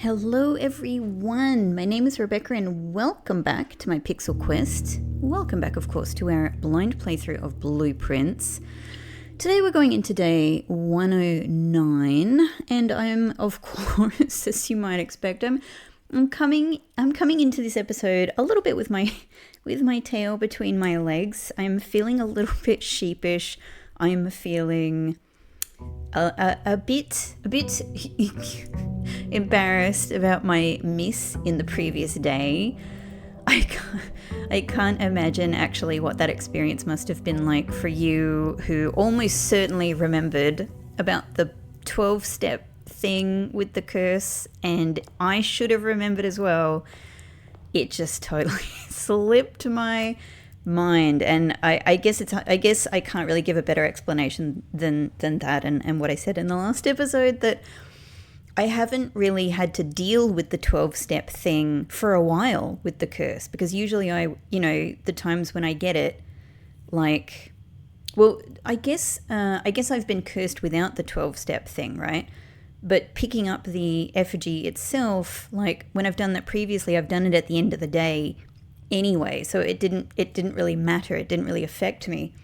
Hello everyone, my name is Rebecca and welcome back to my Pixel Quest. Welcome back, of course, to our blind playthrough of Blueprints. Today we're going into day 109 and I'm, of course, as you might expect, I'm coming into this episode a little bit with my tail between my legs. I'm feeling a little bit sheepish. I'm feeling a bit embarrassed about my miss in the previous day. I can't imagine actually what that experience must have been like for you, who almost certainly remembered about the 12-step thing with the curse, and I should have remembered as well. It just totally slipped my mind, and I guess I can't really give a better explanation than that, and what I said in the last episode, that I haven't really had to deal with the 12-step thing for a while with the curse, because usually the times when I get it, like, well, I guess I've been cursed without the 12-step thing, right? But picking up the effigy itself, like when I've done that previously, I've done it at the end of the day anyway, so it didn't really matter. It didn't really affect me.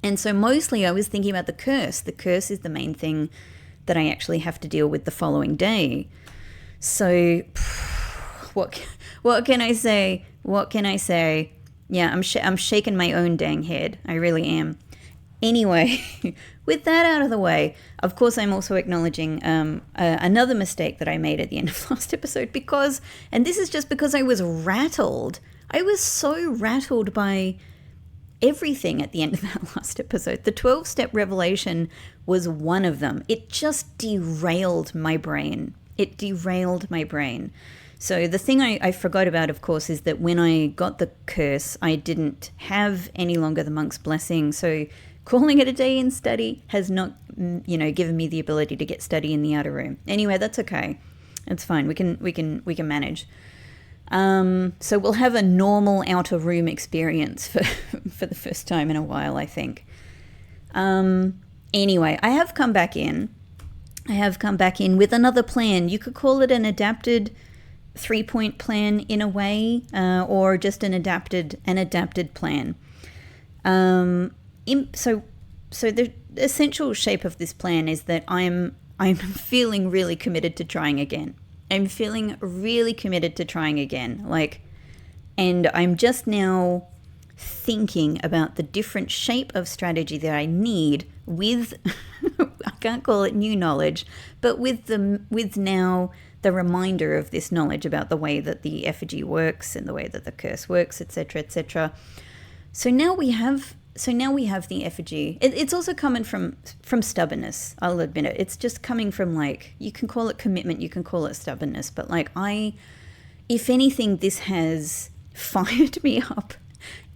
And so mostly I was thinking about the curse. The curse is the main thing that I actually have to deal with the following day. So what can I say? What can I say? Yeah, I'm shaking my own dang head. I really am. Anyway, with that out of the way, of course I'm also acknowledging another mistake that I made at the end of last episode, and this is just because I was rattled. I was so rattled by everything at the end of that last episode. The 12-step revelation was one of them. It just derailed my brain. So the thing I forgot about, of course, is that when I got the curse, I didn't have any longer the monk's blessing. So calling it a day in study has not, given me the ability to get study in the outer room. Anyway, that's okay. It's fine. We can manage. So we'll have a normal outer room experience for the first time in a while, I think. Anyway, I have come back in with another plan. You could call it an adapted 3-point plan in a way, or just an adapted plan. So the essential shape of this plan is that I'm feeling really committed to trying again. I'm feeling really committed to trying again. And I'm just now thinking about the different shape of strategy that I need with, I can't call it new knowledge, but with now the reminder of this knowledge about the way that the effigy works and the way that the curse works, etc., etc. So now we have the effigy. It's also coming from stubbornness, I'll admit it. It's just coming from, you can call it commitment, you can call it stubbornness, but if anything, this has fired me up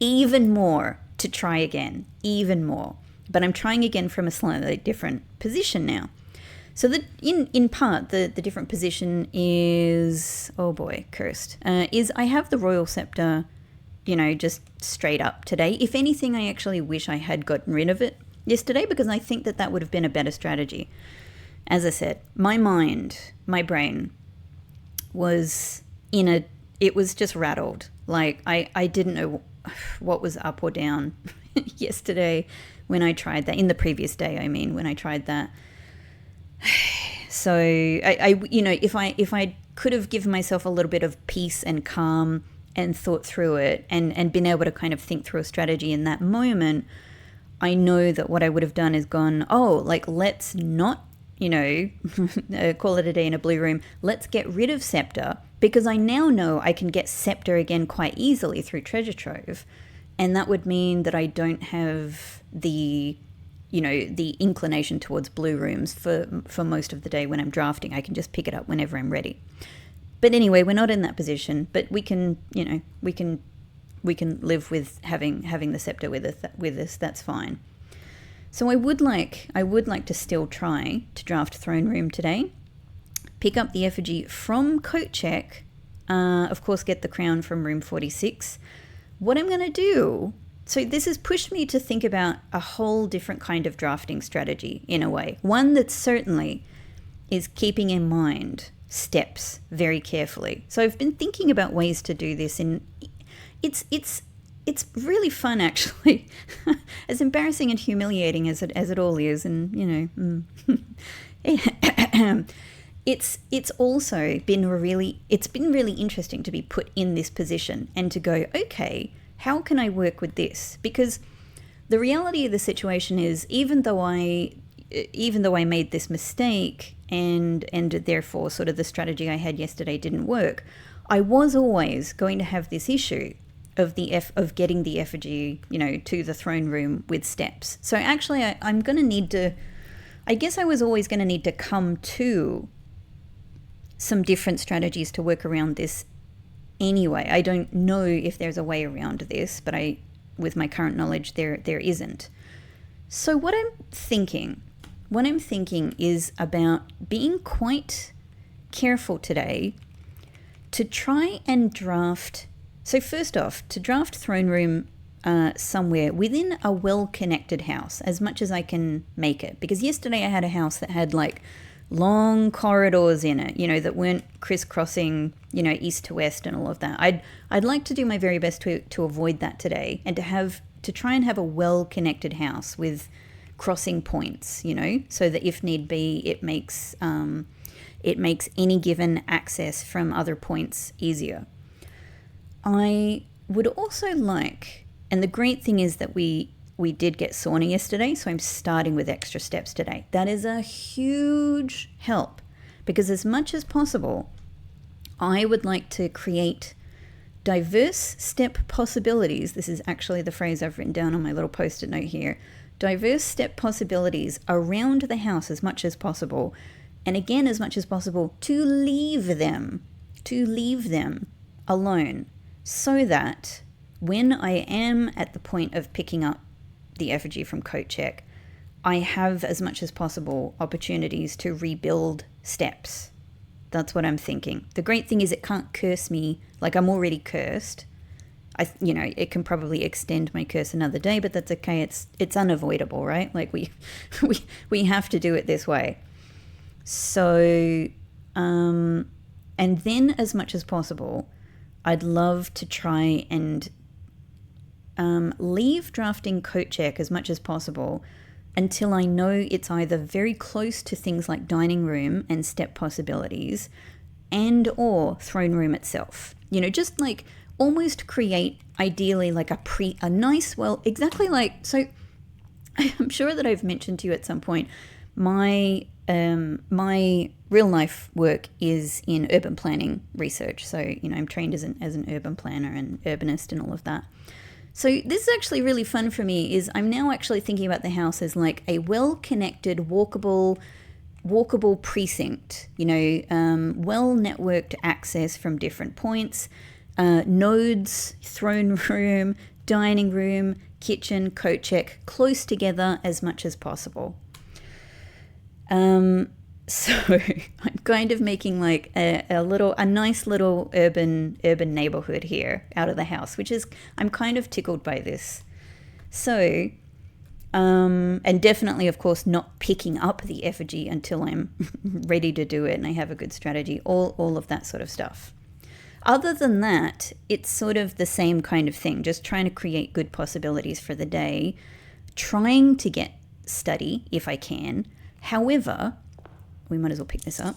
even more to try again, even more. But I'm trying again from a slightly different position now. So in part, the different position is, oh boy, cursed, is I have the royal scepter, just straight up today. If anything, I actually wish I had gotten rid of it yesterday, because I think that would have been a better strategy. As I said, my brain was it was just rattled. I didn't know what was up or down yesterday when I tried that, in the previous day, when I tried that. So I if I could have given myself a little bit of peace and calm and thought through it and been able to kind of think through a strategy in that moment, I know that what I would have done is gone, let's not, call it a day in a blue room. Let's get rid of Scepter, because I now know I can get Scepter again quite easily through Treasure Trove. And that would mean that I don't have the inclination towards blue rooms for most of the day when I'm drafting. I can just pick it up whenever I'm ready. But anyway, we're not in that position, but we can live with having the scepter with us. That's fine. So I would like to still try to draft Throne Room today. Pick up the effigy from Coat Check. Of course, get the crown from room 46. What I'm going to do, so this has pushed me to think about a whole different kind of drafting strategy in a way. One that certainly is keeping in mind steps very carefully. So I've been thinking about ways to do this, and it's really fun, actually. As embarrassing and humiliating as it all is, and it's also been really interesting to be put in this position and to go, okay, how can I work with this? Because the reality of the situation is, even though I made this mistake and therefore sort of the strategy I had yesterday didn't work, I was always going to have this issue of getting the effigy, to the throne room with steps. So actually I'm going to need to, I guess I was always going to need to come to some different strategies to work around this anyway. I don't know if there's a way around this, but with my current knowledge, there isn't. So what I'm thinking is about being quite careful today to try and draft. So first off, to draft throne room somewhere within a well-connected house as much as I can make it. Because yesterday I had a house that had like long corridors in it, that weren't crisscrossing, east to west and all of that. I'd like to do my very best to avoid that today, and to try and have a well-connected house with crossing points, so that if need be, it makes any given access from other points easier. I would also like, and the great thing is that we did get sauna yesterday, so I'm starting with extra steps today. That is a huge help, because as much as possible, I would like to create diverse step possibilities. This is actually the phrase I've written down on my little post-it note here. Diverse step possibilities around the house as much as possible, and again, as much as possible, to leave them alone, so that when I am at the point of picking up the effigy from coat check, I have as much as possible opportunities to rebuild steps. That's what I'm thinking. The great thing is it can't curse me like I'm already cursed. It can probably extend my curse another day, but that's okay. It's unavoidable, right? Like we have to do it this way. So, and then as much as possible, I'd love to try and leave drafting coat check as much as possible until I know it's either very close to things like dining room and step possibilities and or throne room itself. Just like almost create ideally like a nice, well, exactly like, so I'm sure that I've mentioned to you at some point, my real life work is in urban planning research. So, I'm trained as an urban planner and urbanist and all of that. So this is actually really fun for me, is I'm now actually thinking about the house as like a well-connected, walkable precinct, well-networked access from different points, nodes, throne room, dining room, kitchen, coat check, close together as much as possible. So I'm kind of making like a nice little urban neighborhood here out of the house, which is, I'm kind of tickled by this. So, and definitely, of course, not picking up the effigy until I'm ready to do it and I have a good strategy, all of that sort of stuff. Other than that, it's sort of the same kind of thing, just trying to create good possibilities for the day, trying to get study if I can. However, we might as well pick this up.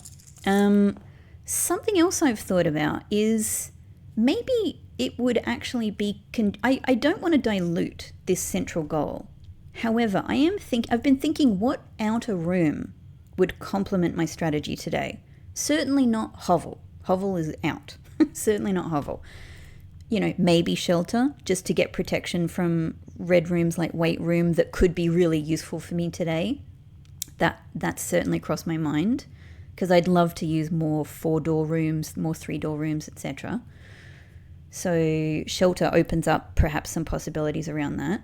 Something else I've thought about is maybe it would actually be, I don't want to dilute this central goal. However, I've been thinking what outer room would complement my strategy today. Certainly not hovel. Hovel is out. Certainly not hovel. Maybe shelter, just to get protection from red rooms like weight room that could be really useful for me today. That's certainly crossed my mind, because I'd love to use more 4-door rooms, more 3-door rooms, etc. So shelter opens up perhaps some possibilities around that.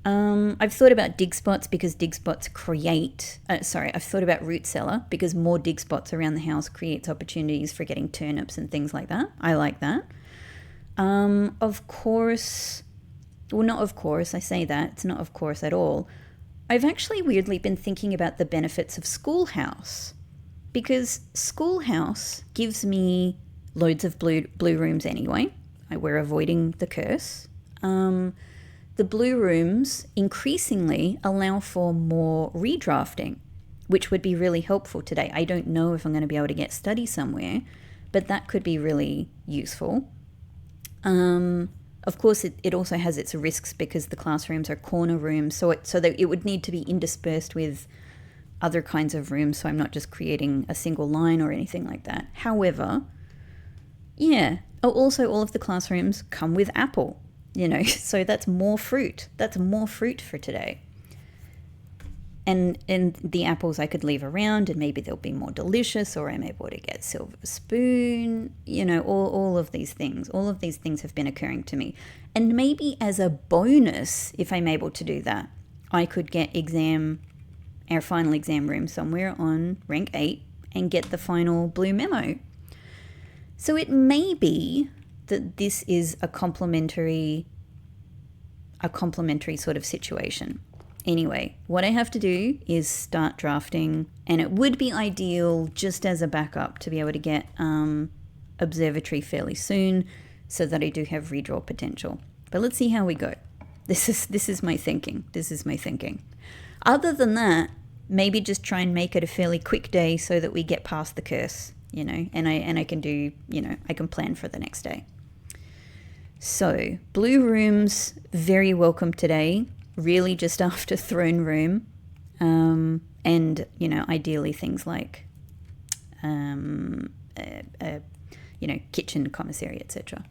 I've thought about dig spots, because dig spots create... I've thought about root cellar, because more dig spots around the house creates opportunities for getting turnips and things like that. I like that. Of course... Well, not of course, I say that. It's not of course at all. I've actually weirdly been thinking about the benefits of schoolhouse, because schoolhouse gives me loads of blue rooms anyway. We're avoiding the curse. The blue rooms increasingly allow for more redrafting, which would be really helpful today. I don't know if I'm going to be able to get study somewhere, but that could be really useful. Of course, it also has its risks because the classrooms are corner rooms, so that it would need to be interspersed with other kinds of rooms, so I'm not just creating a single line or anything like that. However, yeah. Oh, also, all of the classrooms come with apple, so that's more fruit. That's more fruit for today. And the apples I could leave around and maybe they'll be more delicious, or I'm able to get silver spoon, all of these things. All of these things have been occurring to me. And maybe as a bonus, if I'm able to do that, I could get our final exam room somewhere on rank 8 and get the final blue memo. So it may be that this is a complementary sort of situation. Anyway, what I have to do is start drafting, and it would be ideal just as a backup to be able to get observatory fairly soon so that I do have redraw potential. But let's see how we go. This is my thinking. Other than that, maybe just try and make it a fairly quick day so that we get past the curse, and I can do, I can plan for the next day. So, blue rooms, very welcome today. Really just after throne room, and ideally things like kitchen, commissary, etc.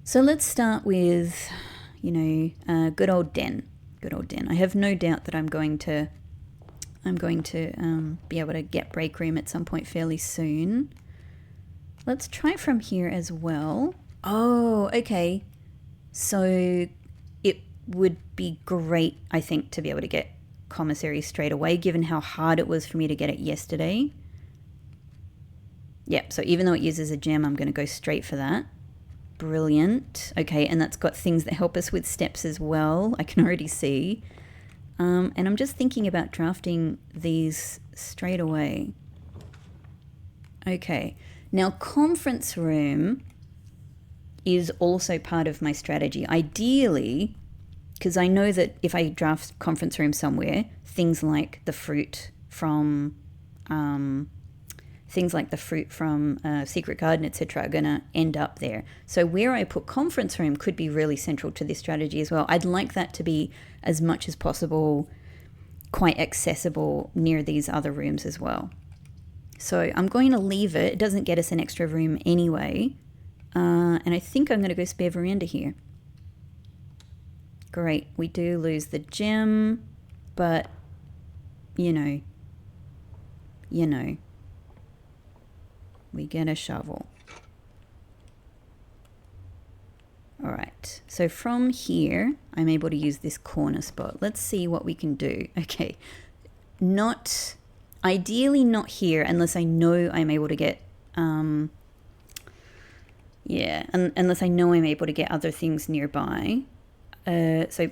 So let's start with good old den. I have no doubt that I'm going to be able to get break room at some point fairly soon. Let's try from here as well. Oh, okay. So it would be great, I think, to be able to get commissary straight away, given how hard it was for me to get it yesterday. Yep, so even though it uses a gem, I'm going to go straight for that. Brilliant. Okay, and that's got things that help us with steps as well, I can already see. And I'm just thinking about drafting these straight away. Okay, now conference room is also part of my strategy. Ideally, because I know that if I draft conference room somewhere, things like the fruit from Secret Garden, etc., are going to end up there. So where I put conference room could be really central to this strategy as well. I'd like that to be, as much as possible, quite accessible near these other rooms as well. So I'm going to leave it. It doesn't get us an extra room anyway. And I think I'm going to go spare veranda here. Great. We do lose the gem, but, we get a shovel. All right. So from here, I'm able to use this corner spot. Let's see what we can do. Okay. Ideally not here, unless I know I'm able to get, unless I know I'm able to get other things nearby. So,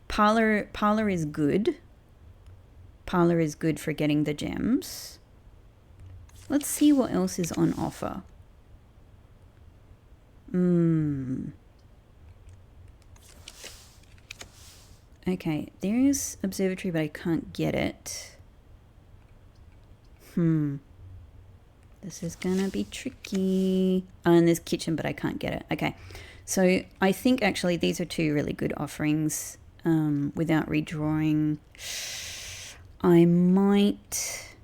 parlor is good. Parlor is good for getting the gems. Let's see what else is on offer. Okay, there's observatory, but I can't get it. This is gonna be tricky. Oh, and there's kitchen, but I can't get it. Okay, so I think actually these are two really good offerings. Without redrawing, I might,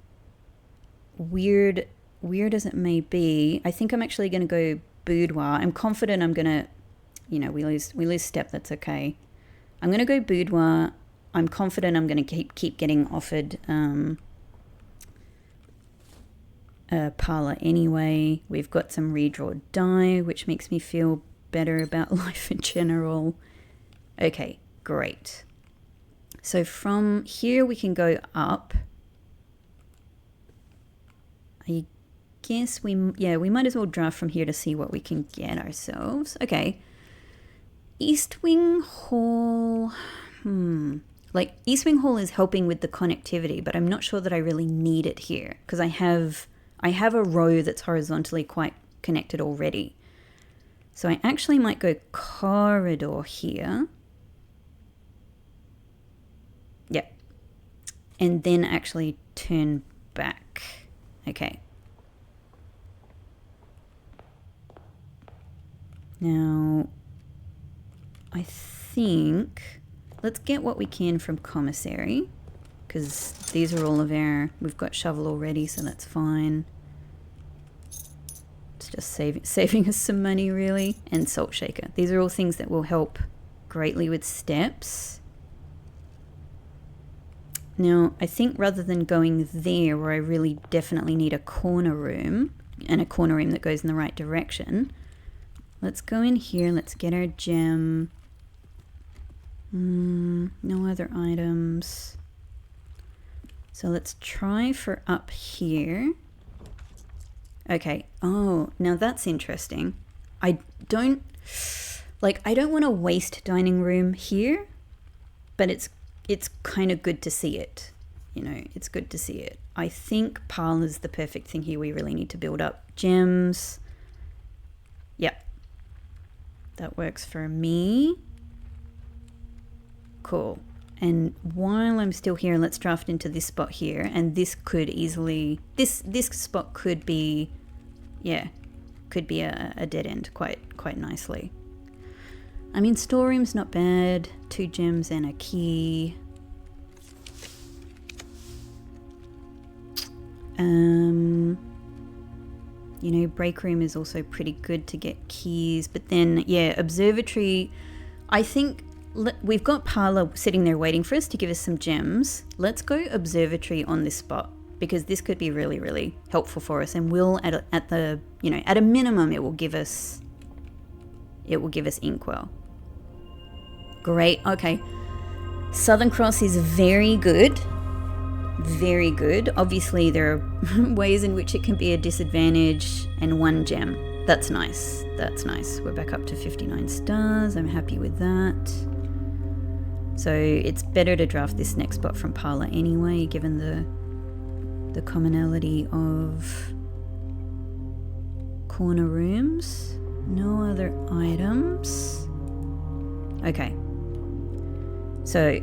weird as it may be, I think I'm actually going to go boudoir. I'm confident I'm going to, we lose step, that's okay. I'm going to go boudoir. I'm confident I'm going to keep getting offered parlor anyway. We've got some redraw die, which makes me feel better about life in general. Okay, great. So from here we can go up. I guess we might as well draft from here to see what we can get ourselves. Okay. East Wing Hall. like East Wing Hall is helping with the connectivity, but I'm not sure that I really need it here because I have a row that's horizontally quite connected already. So I actually might go corridor here. Yeah. And then actually turn back. Okay. Now, I think, let's get what we can from commissary, because these are all of our, we've got shovel already, so that's fine. It's just saving us some money, really. And salt shaker. These are all things that will help greatly with steps. Now, I think rather than going there where I really definitely need a corner room, and a corner room that goes in the right direction, let's go in here, let's get our gem. No other items. So let's try for up here. Okay, oh, now that's interesting. I don't want to waste dining room here, but it's kind of good to see it. You know, it's good to see it. I think parlor's the perfect thing here. We really need to build up gems. Yep. That works for me. Cool. And while I'm still here, let's draft into this spot here. And this could easily, this spot could be, yeah, could be a dead end quite nicely. I mean, storeroom's not bad. 2 gems and a key. You know, break room is also pretty good to get keys. But then, yeah, observatory, I think we've got parlor sitting there waiting for us to give us some gems. Let's go observatory on this spot, because this could be really, really helpful for us, and will at the, you know, at a minimum it will give us inkwell. Great. Okay, Southern Cross is very good. Very good. Obviously there are ways in which it can be a disadvantage, and 1 gem. That's nice. That's nice. We're back up to 59 stars. I'm happy with that. So it's better to draft this next spot from parlor anyway, given the commonality of corner rooms. No other items. Okay. So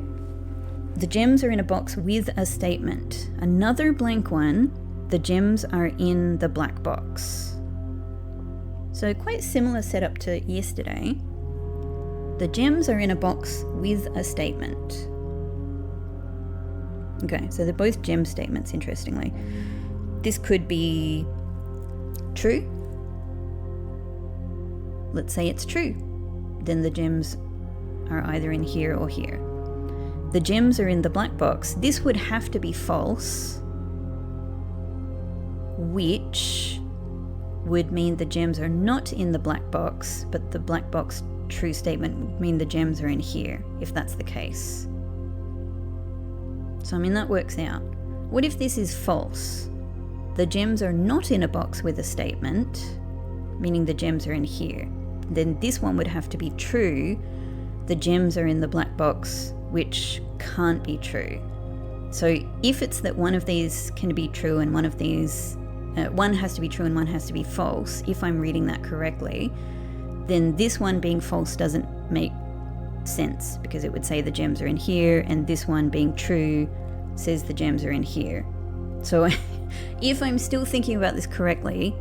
the gems are in a box with a statement. Another blank one. The gems are in the black box. So quite similar setup to yesterday. The gems are in a box with a statement. Okay, so they're both gem statements, interestingly. This could be true. Let's say it's true. Then the gems are either in here or here. The gems are in the black box. This would have to be false, which would mean the gems are not in the black box, but the black box true statement would mean the gems are in here, if that's the case. So I mean, that works out. What if this is false? The gems are not in a box with a statement, meaning the gems are in here. Then this one would have to be true. The gems are in the black box, which can't be true. So if it's that one of these can be true and one of these, one has to be true and one has to be false, if I'm reading that correctly, then this one being false doesn't make sense, because it would say the gems are in here, and this one being true says the gems are in here. So if I'm still thinking about this correctly,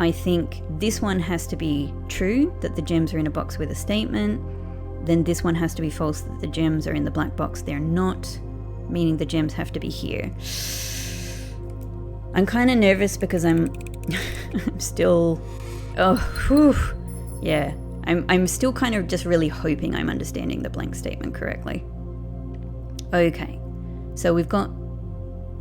I think this one has to be true, that the gems are in a box with a statement. Then this one has to be false, that the gems are in the black box. They're not, meaning the gems have to be here. I'm kind of nervous because I'm still, yeah. I'm still kind of just really hoping I'm understanding the blank statement correctly. Okay, so we've got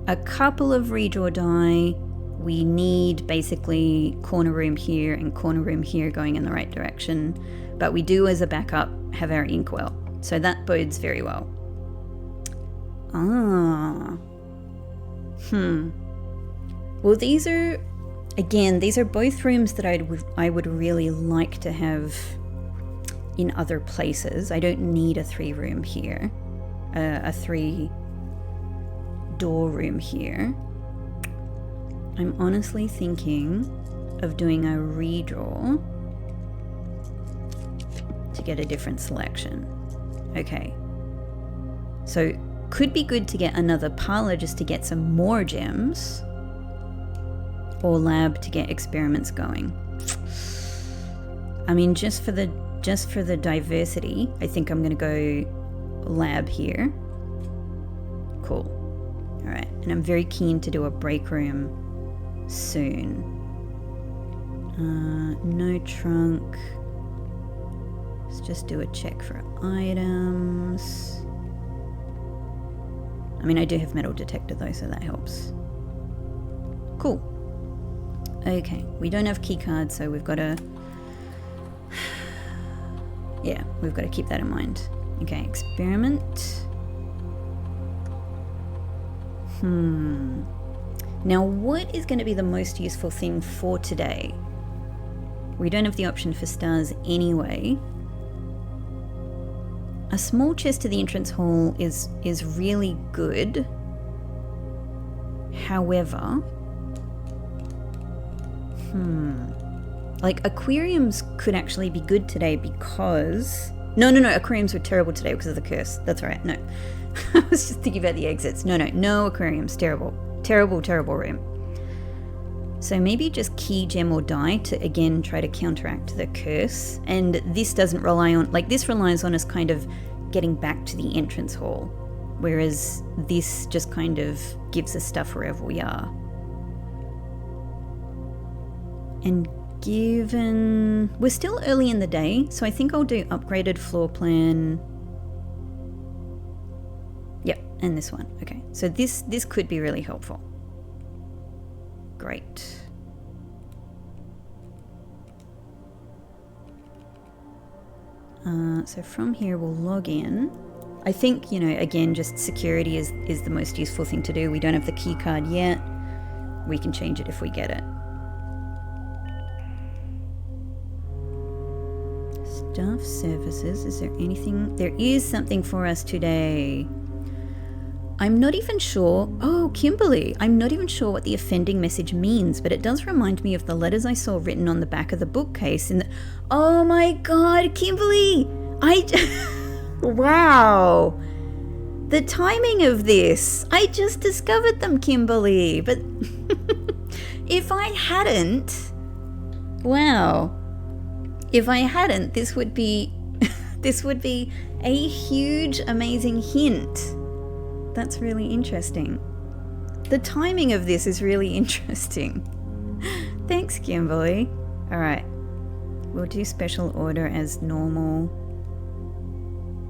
a couple of redraw die. We need basically corner room here and corner room here going in the right direction. But we do, as a backup, have our inkwell. So that bodes very well. Well, these are, again, these are both rooms that I would really like to have in other places. I don't need a 3-room here. a 3 door room here. I'm honestly thinking of doing a redraw to get a different selection. Okay. So could be good to get another parlor just to get some more gems, or lab to get experiments going. I mean, just for the diversity, I think I'm gonna go lab here. Cool. All right, and I'm very keen to do a break room soon. No trunk. Let's just do a check for items. I mean, I do have metal detector though, so that helps. Cool. Okay, we don't have key cards, so we've got to... yeah, we've got to keep that in mind. Okay, experiment. Now, what is going to be the most useful thing for today? We don't have the option for stars anyway. A small chest to the entrance hall is really good. However, like aquariums could actually be good today because... No, aquariums were terrible today because of the curse. That's right, no. I was just thinking about the exits. No aquariums, terrible. Terrible room. So maybe just key, gem, or die to again try to counteract the curse. And this doesn't rely on, like this relies on us kind of getting back to the entrance hall. Whereas this just kind of gives us stuff wherever we are. And given, we're still early in the day, so I think I'll do upgraded floor plan. Yep, and this one. Okay, so this could be really helpful. Great. So from here we'll log in. I think, you know, again, just security is the most useful thing to do. We don't have the key card yet. We can change it if we get it. Staff services, is there anything? There is something for us today. I'm not even sure. Oh, Kimberly, I'm not even sure what the offending message means, but it does remind me of the letters I saw written on the back of the bookcase. Oh my God, Kimberly! Wow! The timing of this! I just discovered them, Kimberly, but if I hadn't, wow! If I hadn't, this would be a huge, amazing hint. That's really interesting. The timing of this is really interesting. Thanks, Kimberly. All right. We'll do special order as normal.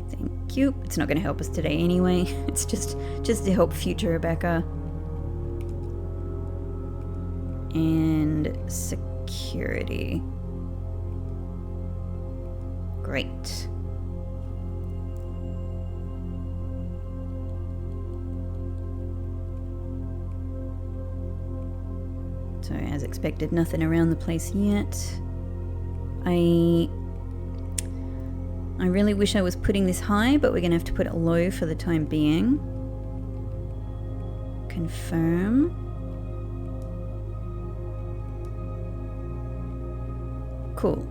Thank you. It's not going to help us today anyway. It's just to help future Rebecca. And security. Great. So as expected, nothing around the place yet. I really wish I was putting this high, but we're gonna have to put it low for the time being. Confirm. Cool.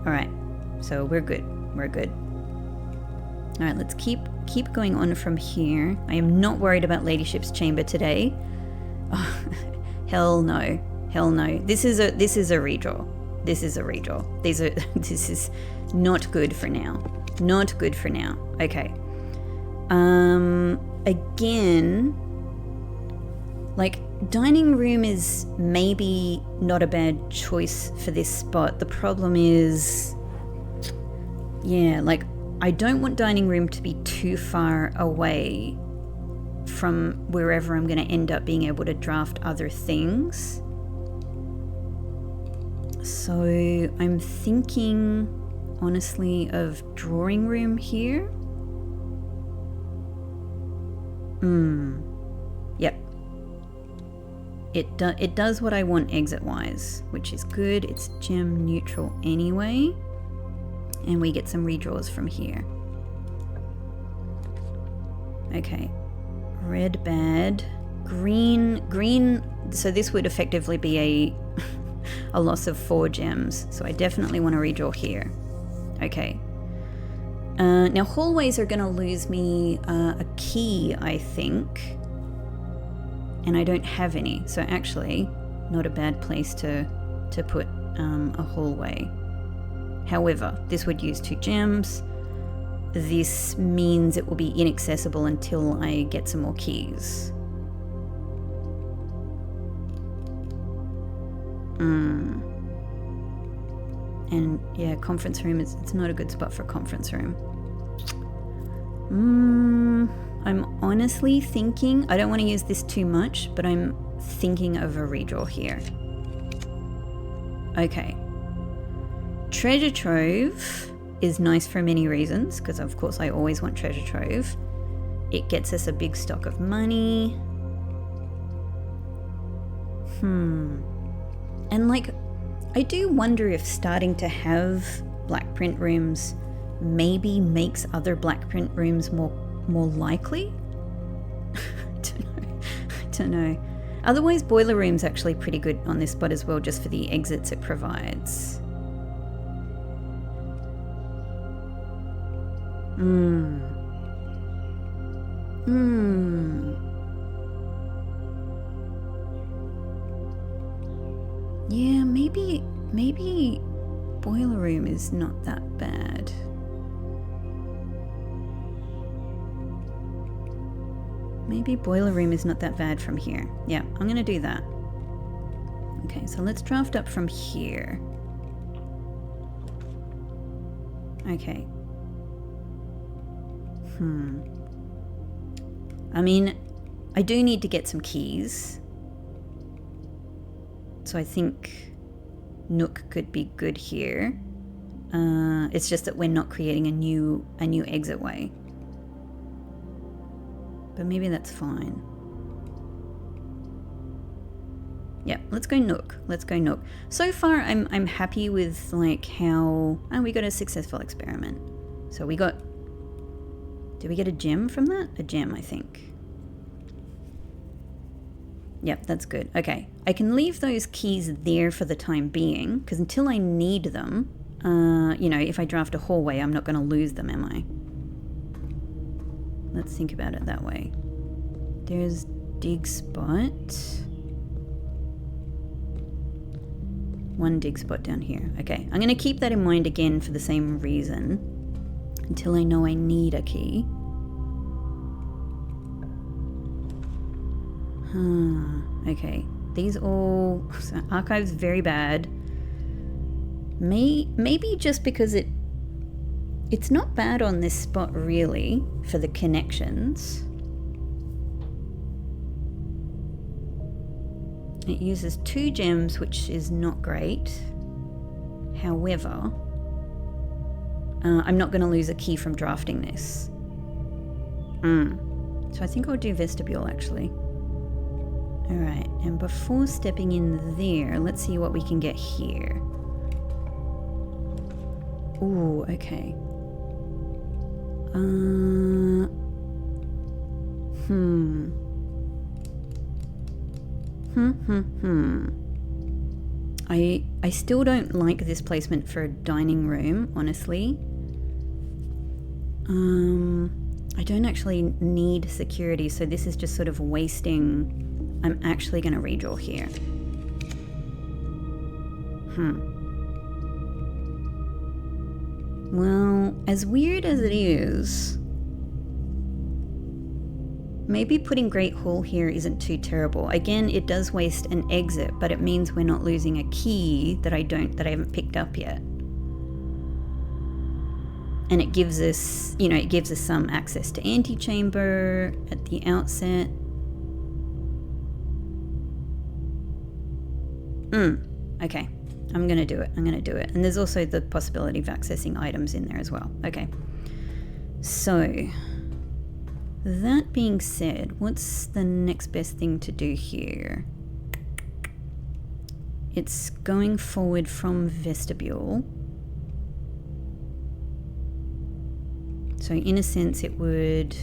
All right, so we're good. We're good. All right, let's keep going on from here. I am not worried about Ladyship's chamber today. Oh, hell no. Hell no. This is a redraw. This is a redraw. This is not good for now. Not good for now. Okay. Again, like dining room is maybe not a bad choice for this spot. The problem is, yeah, like I don't want dining room to be too far away from wherever I'm going to end up being able to draft other things. So I'm thinking, honestly, of drawing room here. Yep. It does what I want exit-wise, which is good. It's gem neutral anyway. And we get some redraws from here. Okay. Red bad. Green. So this would effectively be a loss of 4 gems. So I definitely want to redraw here. Okay. Now hallways are going to lose me a key, I think. And I don't have any. So actually, not a bad place to put a hallway. However, this would use 2 gems. This means it will be inaccessible until I get some more keys. And yeah, conference room it's not a good spot for a conference room. I'm honestly thinking, I don't want to use this too much, but I'm thinking of a redraw here. Okay. Treasure trove is nice for many reasons, because of course I always want treasure trove. It gets us a big stock of money. And like, I do wonder if starting to have black print rooms maybe makes other black print rooms more likely. I don't know. Otherwise, boiler room's actually pretty good on this spot as well, just for the exits it provides. Yeah, maybe boiler room is not that bad. Maybe boiler room is not that bad from here. Yeah, I'm gonna do that. Okay, so let's draft up from here. Okay. I mean, I do need to get some keys. So I think Nook could be good here. It's just that we're not creating a new exit way. But maybe that's fine. Yeah, let's go Nook. Let's go Nook. So far, I'm happy with like how we got a successful experiment. So we got. Did we get a gem from that? A gem, I think. Yep, that's good. Okay, I can leave those keys there for the time being, because until I need them, you know, if I draft a hallway, I'm not going to lose them, am I? Let's think about it that way. There's dig spot. One dig spot down here. Okay, I'm going to keep that in mind again for the same reason, until I know I need a key. Okay, these all... So archive's very bad. Maybe just because it's not bad on this spot really for the connections. It uses 2 gems, which is not great. However, I'm not going to lose a key from drafting this. So I think I'll do vestibule actually. Alright, and before stepping in there, let's see what we can get here. Ooh, okay. I still don't like this placement for a dining room, honestly. I don't actually need security, so this is just sort of wasting. I'm actually going to redraw here. Well, as weird as it is, maybe putting Great Hall here isn't too terrible. Again, it does waste an exit, but it means we're not losing a key that I haven't picked up yet. And it gives us, you know, it gives us some access to antechamber at the outset. Okay, I'm gonna do it. And there's also the possibility of accessing items in there as well. Okay, so that being said, what's the next best thing to do here? It's going forward from vestibule. So in a sense it would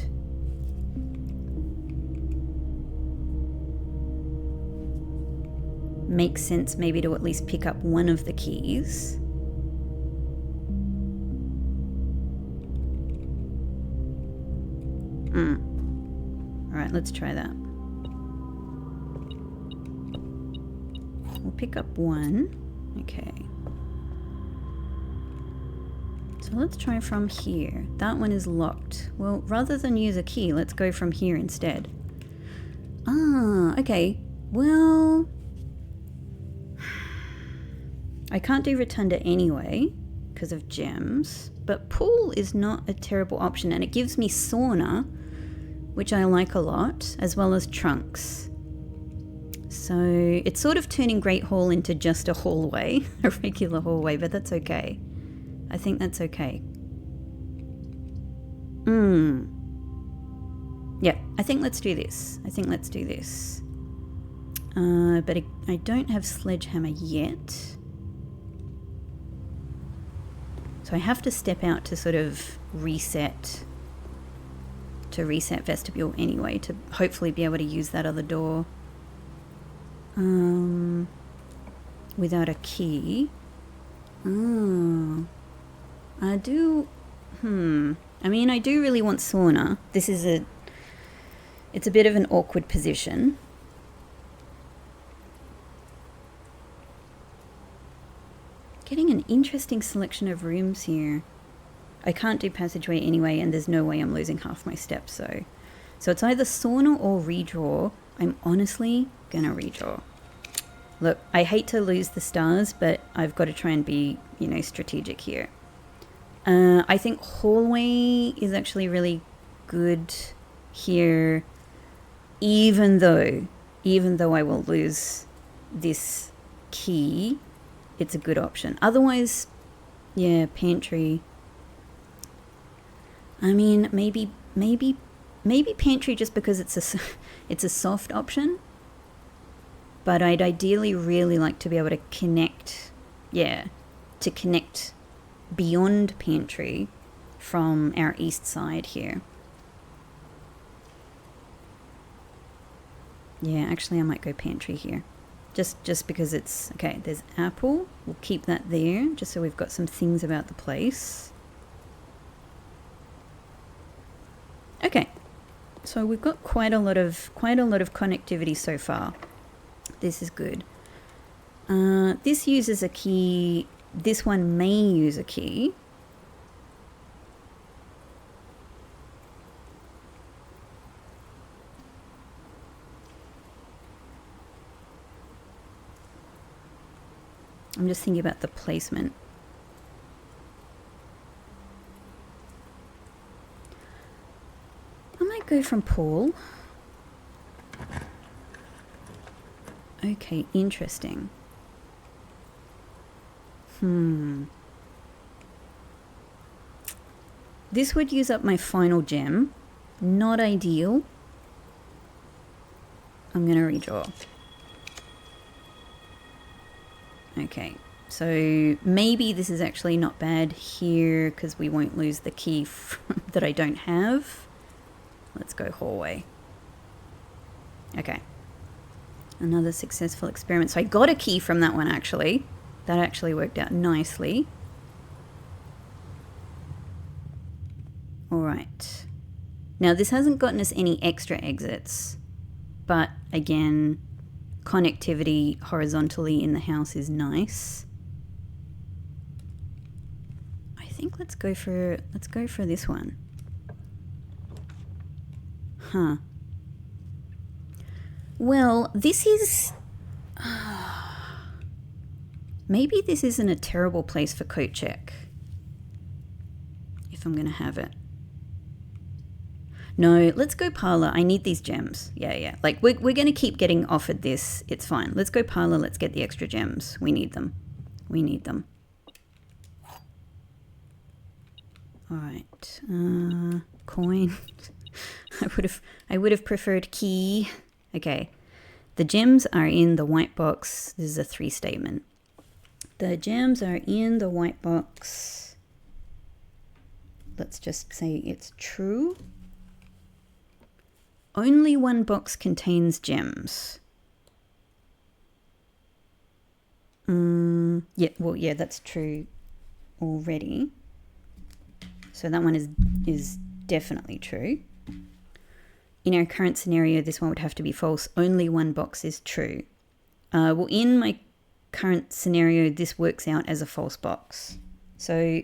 makes sense maybe to at least pick up one of the keys. Alright, let's try that. We'll pick up one. Okay. So let's try from here. That one is locked. Well, rather than use a key, let's go from here instead. Ah, okay. Well, I can't do rotunda anyway because of gems, but pool is not a terrible option, and it gives me sauna, which I like a lot, as well as trunks. So it's sort of turning Great Hall into just a hallway, a regular hallway, but that's okay. I think that's okay. Yeah, I think let's do this. But I don't have sledgehammer yet. So I have to step out to sort of reset vestibule anyway, to hopefully be able to use that other door without a key. I do I mean, I do really want sauna. It's a bit of an awkward position. Getting an interesting selection of rooms here. I can't do passageway anyway, and there's no way I'm losing half my steps, so it's either sauna or redraw. I'm honestly gonna redraw. Look, I hate to lose the stars, but I've got to try and be, strategic here. I think hallway is actually really good here, even though I will lose this key. It's a good option. Otherwise, yeah, pantry. I mean, maybe pantry just because it's a soft option. But I'd ideally really like to be able to connect beyond pantry from our east side here. Yeah, actually I might go pantry here. Just because it's... Okay, there's apple. We'll keep that there, just so we've got some things about the place. Okay. So we've got quite a lot of connectivity so far. This is good. This uses a key. This one may use a key. I'm just thinking about the placement. I might go from Paul. Okay, interesting. This would use up my final gem. Not ideal. I'm gonna redraw. Okay, so maybe this is actually not bad here because we won't lose the key that I don't have. Let's go hallway. Okay. Another successful experiment. So I got a key from that one, actually. That actually worked out nicely. All right. Now, this hasn't gotten us any extra exits. But, again, connectivity horizontally in the house is nice. I think let's go for this one. Huh. Well, this is... maybe this isn't a terrible place for coat check. If I'm going to have it. No, let's go parlor. I need these gems. Yeah. Like, we're going to keep getting offered this. It's fine. Let's go parlor. Let's get the extra gems. We need them. All right. Coin. I would have preferred key. Okay. The gems are in the white box. This is a 3 statement. The gems are in the white box. Let's just say it's true. Only one box contains gems. Yeah, well, yeah, that's true already. So that one is definitely true. In our current scenario, this one would have to be false. Only one box is true. Well, in my current scenario, this works out as a false box. So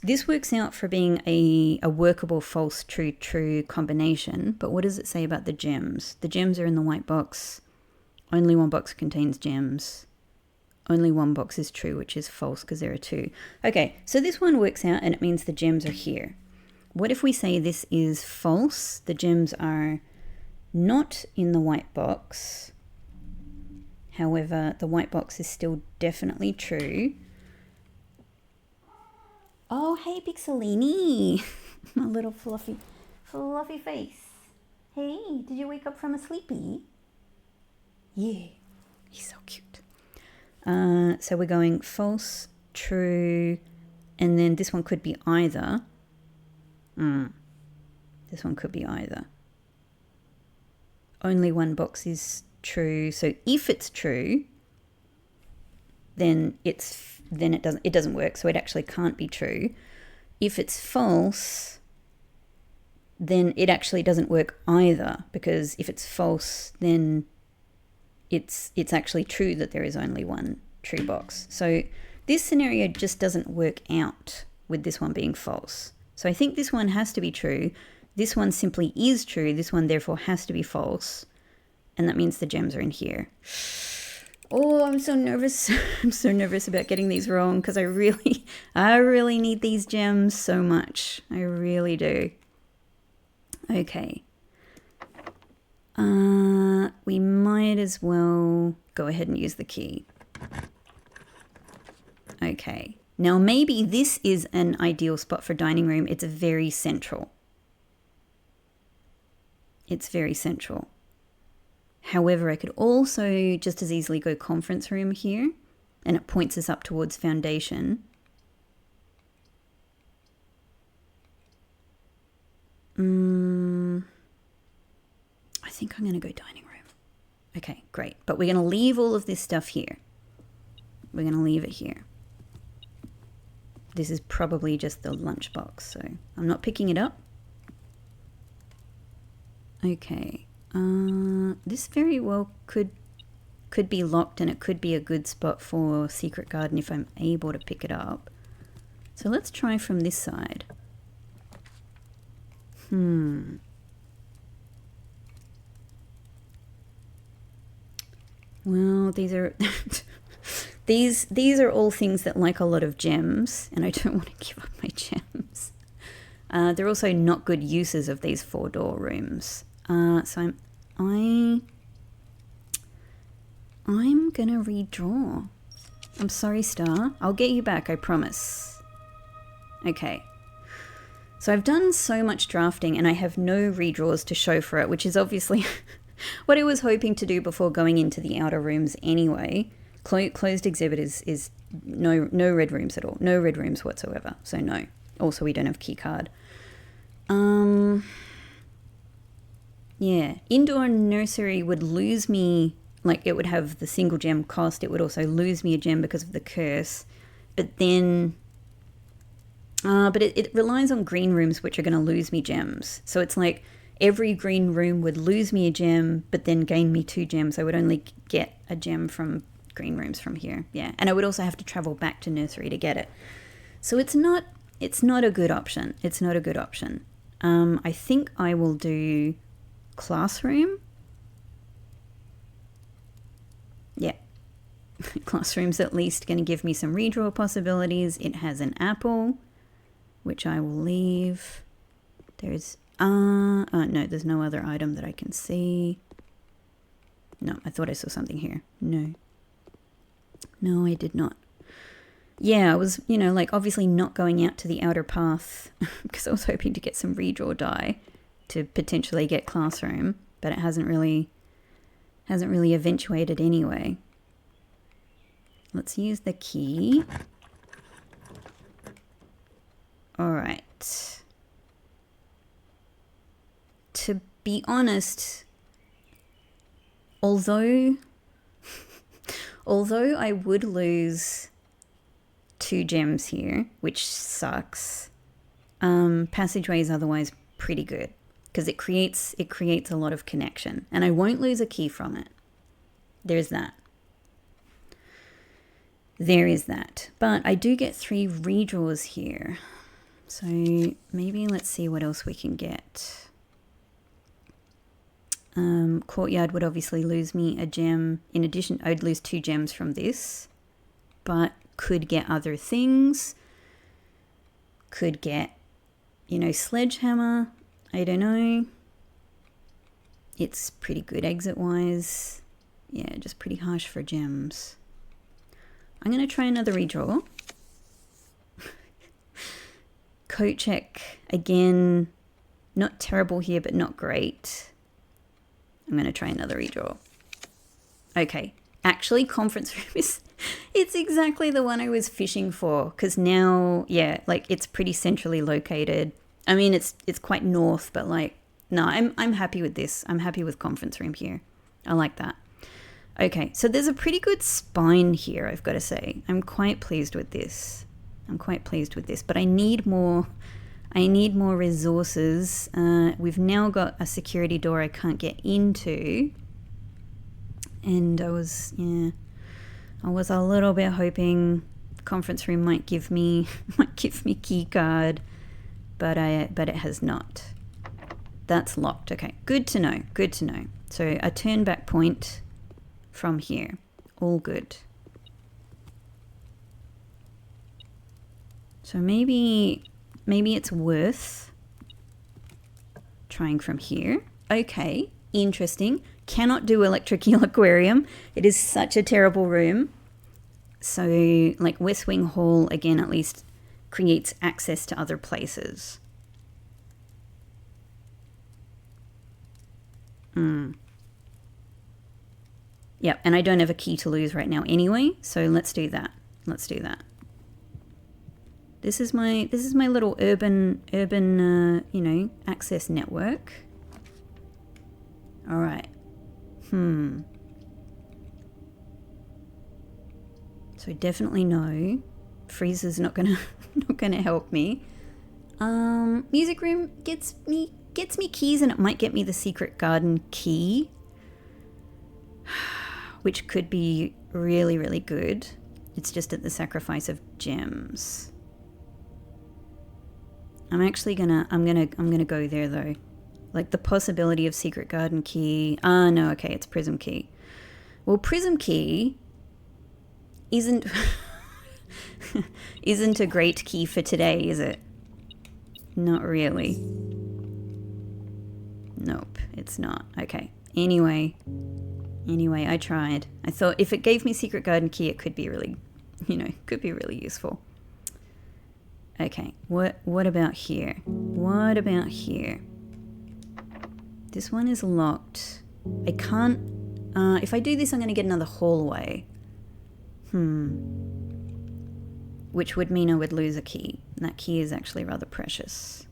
this works out for being a workable false, true, true combination. But what does it say about the gems? The gems are in the white box. Only one box contains gems. Only one box is true, which is false because there are two. Okay, so this one works out and it means the gems are here. What if we say this is false? The gems are not in the white box. However, the white box is still definitely true. Oh, hey, Pixelini. My little fluffy face. Hey, did you wake up from a sleepy? Yeah, he's so cute. So we're going false, true, and then this one could be either. This one could be either. Only one box is true. So if it's true, then it doesn't work. So it actually can't be true. If it's false, then it actually doesn't work either, because if it's false, then it's actually true that there is only one true box. So this scenario just doesn't work out with this one being false. So I think this one has to be true. This one simply is true. This one therefore has to be false. And that means the gems are in here. Oh, I'm so nervous. I'm so nervous about getting these wrong because I really need these gems so much. I really do. Okay. We might as well go ahead and use the key. Okay. Now maybe this is an ideal spot for dining room. It's very central. It's very central. However, I could also just as easily go conference room here, and it points us up towards foundation. I think I'm going to go dining room. Okay, great. But we're going to leave all of this stuff here. We're going to leave it here. This is probably just the lunchbox, so I'm not picking it up. Okay. This very well could be locked, and it could be a good spot for secret garden if I'm able to pick it up. So let's try from this side. Well, these are these are all things that like a lot of gems, and I don't want to give up my gems. They're also not good uses of these 4-door rooms. So I'm gonna redraw. I'm sorry, Star. I'll get you back, I promise. Okay. So I've done so much drafting and I have no redraws to show for it, which is obviously what I was hoping to do before going into the outer rooms anyway. Closed exhibit is no red rooms at all. No red rooms whatsoever. So no. Also, we don't have key card. Yeah. Indoor nursery would lose me, like it would have the single gem cost. It would also lose me a gem because of the curse. But then... but it relies on green rooms, which are going to lose me gems. So it's like every green room would lose me a gem, but then gain me 2 gems. I would only get a gem from green rooms from here. Yeah. And I would also have to travel back to nursery to get it. So it's not a good option. It's not a good option. I think I will do classroom. Yeah. Classroom's at least going to give me some redraw possibilities. It has an apple, which I will leave. There's, no, there's no other item that I can see. No, I thought I saw something here. No. No, I did not. Yeah, I was, like obviously not going out to the outer path because I was hoping to get some redraw die to potentially get classroom, but it hasn't really eventuated anyway. Let's use the key. All right. To be honest, although Although I would lose 2 gems here, which sucks. Passageway is otherwise pretty good because it creates a lot of connection, and I won't lose a key from it. There's that. There is that. But I do get 3 redraws here. So maybe let's see what else we can get. Courtyard would obviously lose me a gem. In addition, I'd lose 2 gems from this, but could get other things. Could get, sledgehammer. I don't know. It's pretty good exit-wise. Yeah, just pretty harsh for gems. I'm going to try another redraw. Coat check, again, not terrible here, but not great. I'm going to try another redraw. Okay, actually, conference room it's exactly the one I was fishing for, because now, yeah, like it's pretty centrally located. I mean, it's quite north, but like, no, I'm happy with this. I'm happy with conference room here. I like that. Okay, so there's a pretty good spine here, I've got to say. I'm quite pleased with this. But I need more resources. We've now got a security door I can't get into. And I was a little bit hoping conference room might give me key card, but it has not. That's locked. Okay, good to know. So a turn back point from here. All good. So maybe it's worth trying from here. Okay, interesting. Cannot do electric eel aquarium. It is such a terrible room. So like West Wing Hall, again, at least creates access to other places. Yep, and I don't have a key to lose right now anyway, so let's do that. This is my little urban access network. All right. So definitely no. Freezer's not gonna help me. Music room gets me keys, and it might get me the secret garden key, which could be really, really good. It's just at the sacrifice of gems. I'm gonna go there though. Like the possibility of secret garden key. No, okay, it's prism key. Well, prism key isn't a great key for today, is it? Not really. Nope, it's not. Okay. Anyway, I tried. I thought if it gave me secret garden key, it could be really, really useful. Okay, what about here? This one is locked. I can't... if I do this, I'm going to get another hallway. Which would mean I would lose a key. And that key is actually rather precious.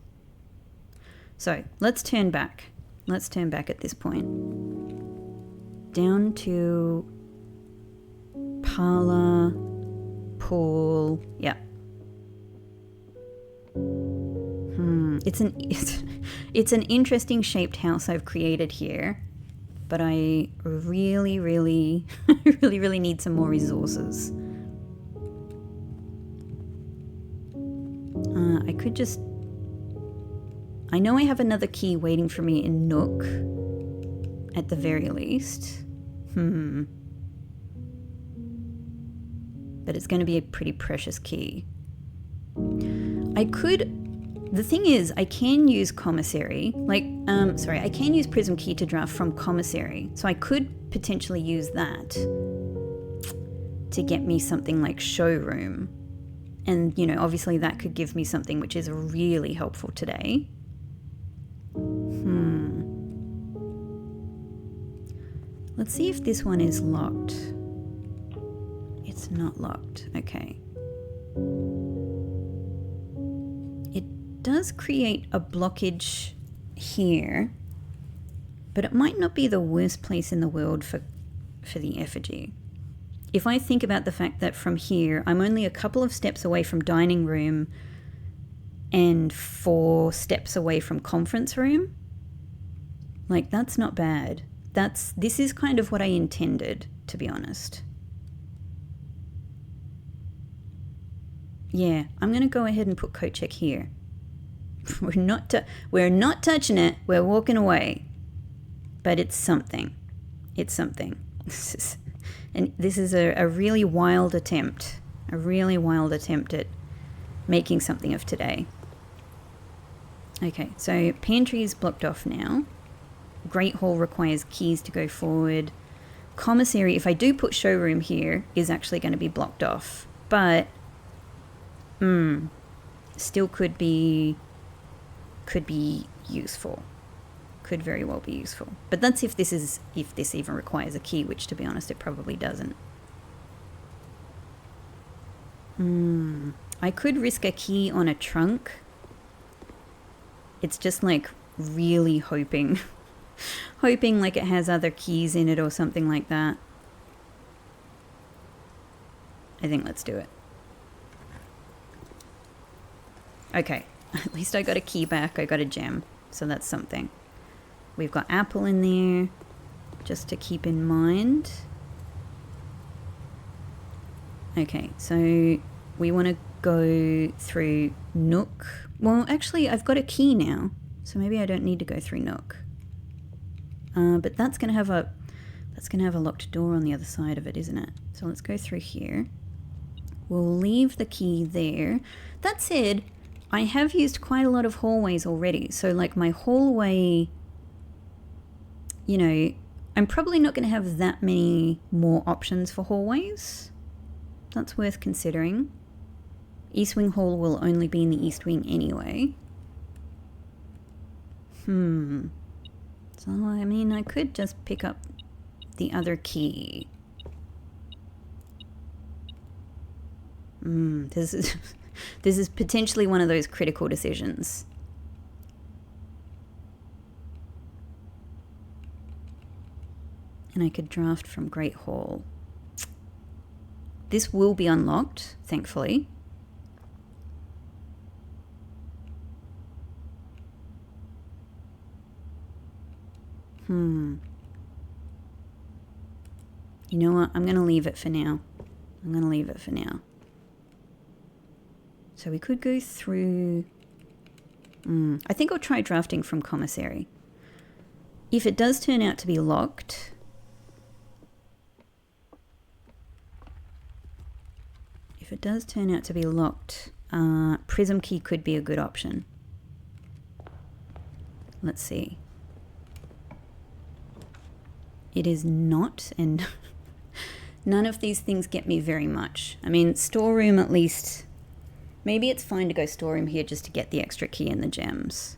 So, let's turn back. At this point. Down to... parlor... pool... Yeah. It's an interesting shaped house I've created here, but I really, really, really need some more resources. I could just... I know I have another key waiting for me in Nook, at the very least. But it's going to be a pretty precious key. The thing is, I can use commissary, I can use prism key to draft from commissary, so I could potentially use that to get me something like showroom, and obviously that could give me something which is really helpful today. Let's see if this one is locked. It's not locked. Okay. Does create a blockage here, but it might not be the worst place in the world for the effigy. if I think about the fact that from here, I'm only a couple of steps away from dining room and 4 steps away from conference room, like, that's not bad. This is kind of what I intended, to be honest. Yeah, I'm going to go ahead and put coat check here. We're not touching it. We're walking away. But it's something. It's something. This is a really wild attempt. A really wild attempt at making something of today. Okay, so pantry is blocked off now. Great Hall requires keys to go forward. Commissary, if I do put showroom here, is actually going to be blocked off. But, still could be useful. Could very well be useful. But that's if this even requires a key, which, to be honest, it probably doesn't. I could risk a key on a trunk. It's just like really hoping like it has other keys in it or something like that. I think let's do it. Okay, at least I got a key back. I got a gem, so that's something. We've got apple in there, just to keep in mind. Okay, so we want to go through Nook. Well, actually, I've got a key now, so maybe I don't need to go through Nook. But that's gonna have a locked door on the other side of it, isn't it? So let's go through here. We'll leave the key there. That said, I have used quite a lot of hallways already, so like my hallway, you know, I'm probably not going to have that many more options for hallways. That's worth considering. East Wing Hall will only be in the East Wing anyway. So, I mean, I could just pick up the other key. This is potentially one of those critical decisions. And I could draft from Great Hall. This will be unlocked, thankfully. You know what? I'm going to leave it for now. So we could go through... I think I'll try drafting from commissary. If it does turn out to be locked... Prism key could be a good option. Let's see. It is not, and none of these things get me very much. I mean, storeroom at least... Maybe it's fine to go storeroom here just to get the extra key and the gems.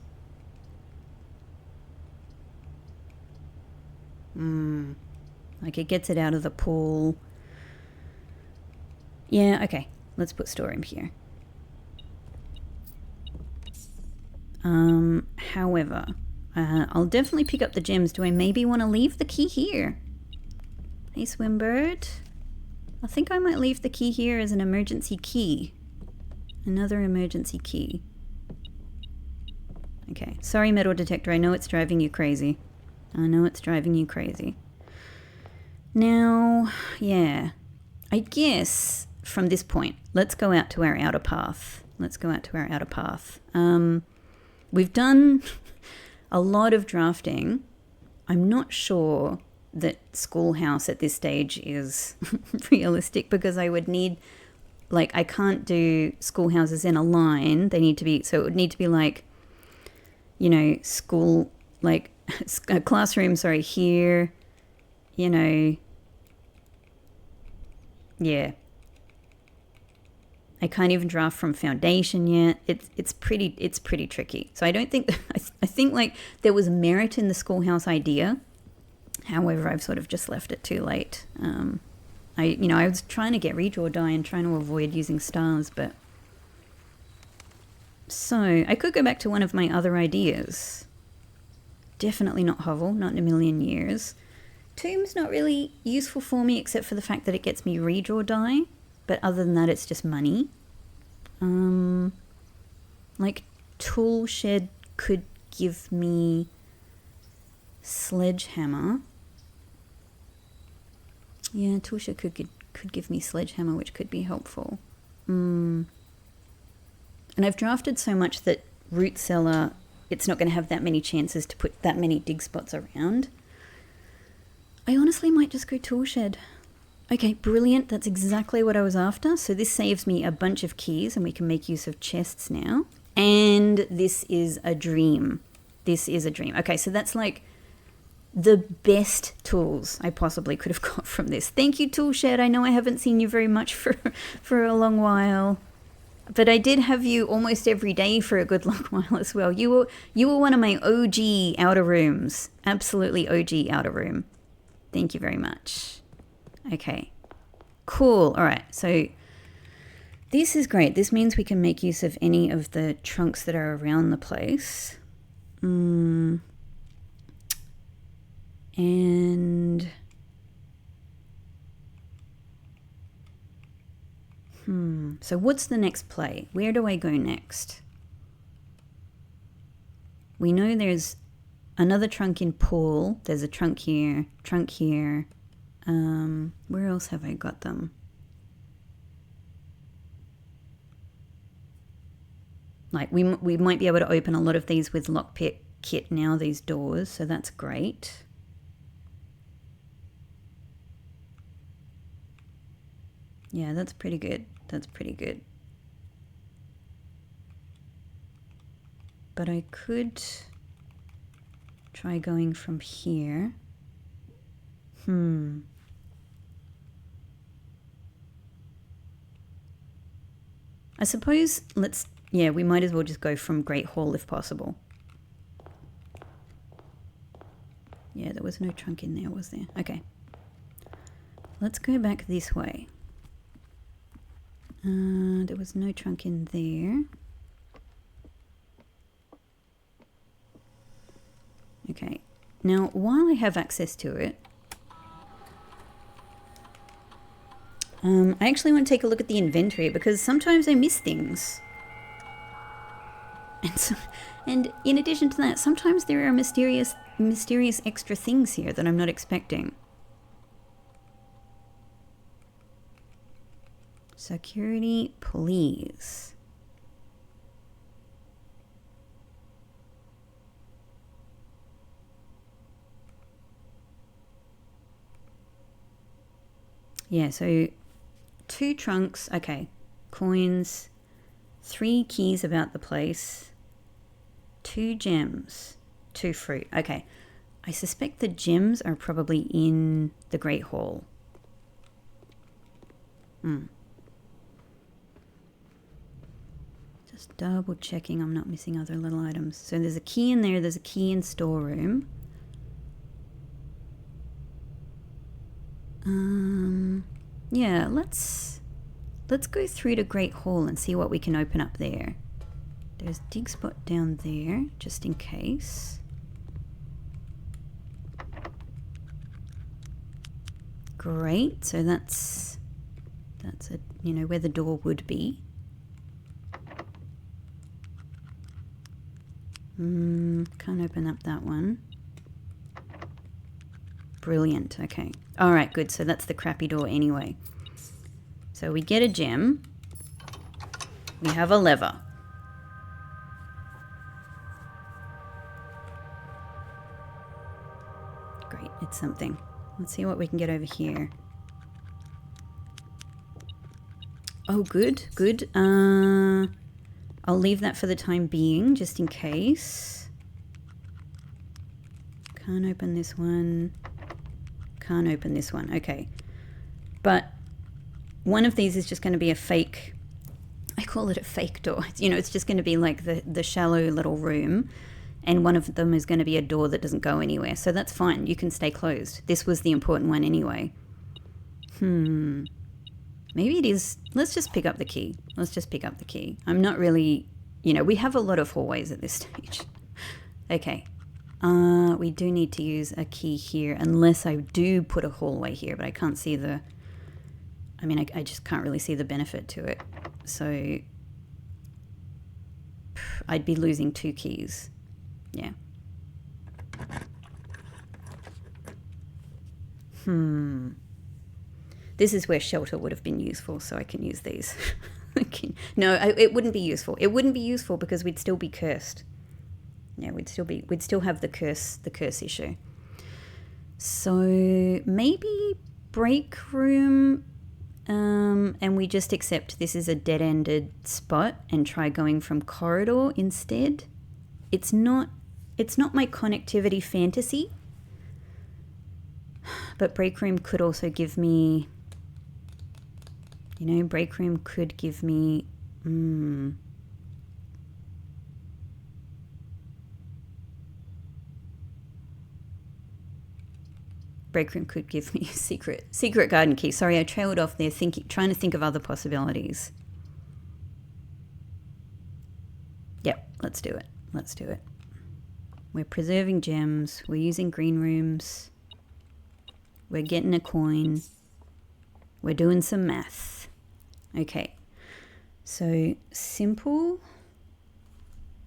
Like it gets it out of the pool. Yeah, okay. Let's put storeroom here. However, I'll definitely pick up the gems. Do I maybe want to leave the key here? Hey, Swimbird. I think I might leave the key here as an emergency key. Another emergency key. Okay. Sorry, metal detector. I know it's driving you crazy. Now, yeah. I guess from this point, let's go out to our outer path. We've done a lot of drafting. I'm not sure that schoolhouse at this stage is realistic because I would need... Like, I can't do schoolhouses in a line. They need to be... So it would need to be like, you know, school... Like, a classroom, sorry, here. You know... Yeah. I can't even draft from foundation yet. It's pretty tricky. So I don't think... I think, like, there was merit in the schoolhouse idea. However, I've sort of just left it too late. I was trying to get redraw die and trying to avoid using stars, but... So, I could go back to one of my other ideas. Definitely not hovel, not in a million years. Tomb's not really useful for me except for the fact that it gets me redraw die. But other than that, it's just money. Like tool shed could give me sledgehammer. Yeah, tool shed could give me sledgehammer, which could be helpful. And I've drafted so much that root cellar, it's not going to have that many chances to put that many dig spots around. I honestly might just go tool shed. Okay, brilliant. That's exactly what I was after. So this saves me a bunch of keys and we can make use of chests now. And this is a dream. This is a dream. Okay, so that's like the best tools I possibly could have got from this. Thank you, Toolshed. I know I haven't seen you very much for a long while. But I did have you almost every day for a good long while as well. You were one of my OG outer rooms. Absolutely OG outer room. Thank you very much. Okay, cool. All right, so this is great. This means we can make use of any of the trunks that are around the place. And so what's the next play? Where do I go next? We know there's another trunk in pool. There's a trunk here, trunk here. Where else have I got them? Like we might be able to open a lot of these with lockpick kit now, these doors, so that's great. Yeah, that's pretty good. That's pretty good. But I could try going from here. I suppose we might as well just go from Great Hall if possible. Yeah, there was no trunk in there, was there? Okay. Let's go back this way. There was no trunk in there. Okay. Now, while I have access to it, I actually want to take a look at the inventory because sometimes I miss things. And in addition to that, sometimes there are mysterious extra things here that I'm not expecting. Security, please. Yeah, so 2 trunks, okay, coins, 3 keys about the place, 2 gems, 2 fruit. Okay, I suspect the gems are probably in the Great Hall. Just double checking I'm not missing other little items. So there's a key in there, there's a key in storeroom. Yeah, let's go through to Great Hall and see what we can open up there. There's dig spot down there, just in case. Great, so that's a, where the door would be. Can't open up that one. Brilliant, okay. All right, good, so that's the crappy door anyway. So we get a gem. We have a lever. Great, it's something. Let's see what we can get over here. Oh, good, good. I'll leave that for the time being, just in case. Can't open this one. Can't open this one. Okay. But one of these is just going to be a fake, I call it a fake door. It's just going to be like the shallow little room. And one of them is going to be a door that doesn't go anywhere. So that's fine. You can stay closed. This was the important one anyway. Maybe it is. Let's just pick up the key. Let's just pick up the key. I'm not really, we have a lot of hallways at this stage. Okay. We do need to use a key here, unless I do put a hallway here, but I can't see the... I mean, I just can't really see the benefit to it. So I'd be losing 2 keys. Yeah. This is where shelter would have been useful, so I can use these. No, it wouldn't be useful. It wouldn't be useful because we'd still be cursed. Yeah, we'd still have the curse issue. So maybe break room, and we just accept this is a dead-ended spot and try going from corridor instead. It's not my connectivity fantasy, but break room could also give me, break room could give me, break room could give me secret garden key. Sorry, I trailed off there trying to think of other possibilities. Yep, let's do it. We're preserving gems. We're using green rooms. We're getting a coin. We're doing some math. Okay. So simple.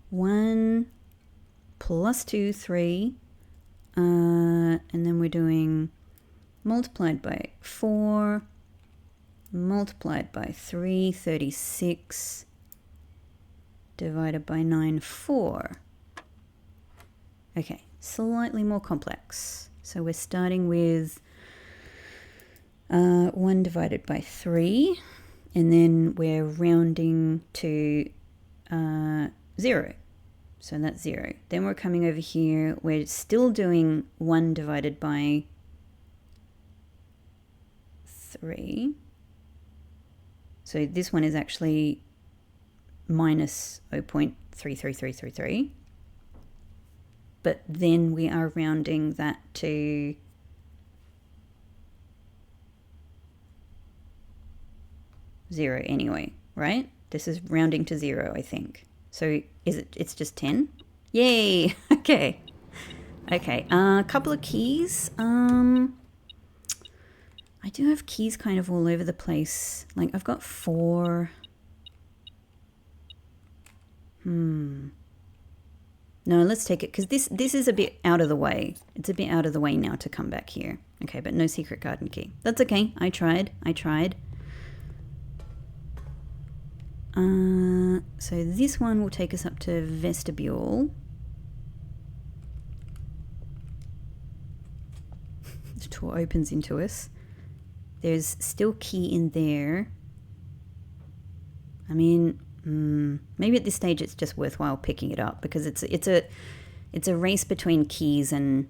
1 plus 2, 3. And then we're doing multiplied by 4, multiplied by 3, 36, divided by 9, 4. Okay, slightly more complex. So we're starting with 1 divided by 3, and then we're rounding to 0. So that's 0. Then we're coming over here. We're still doing 1 divided by 3. So this one is actually minus 0.33333. But then we are rounding that to 0 anyway, right? This is rounding to 0, I think. So it's just 10? Yay! Okay. A couple of keys. I do have keys kind of all over the place. Like I've got 4. No, let's take it because this is a bit out of the way. It's a bit out of the way now to come back here. Okay, but no secret garden key. That's okay. I tried. So this one will take us up to vestibule. The door opens into us. There's still key in there. I mean, maybe at this stage it's just worthwhile picking it up because it's a race between keys and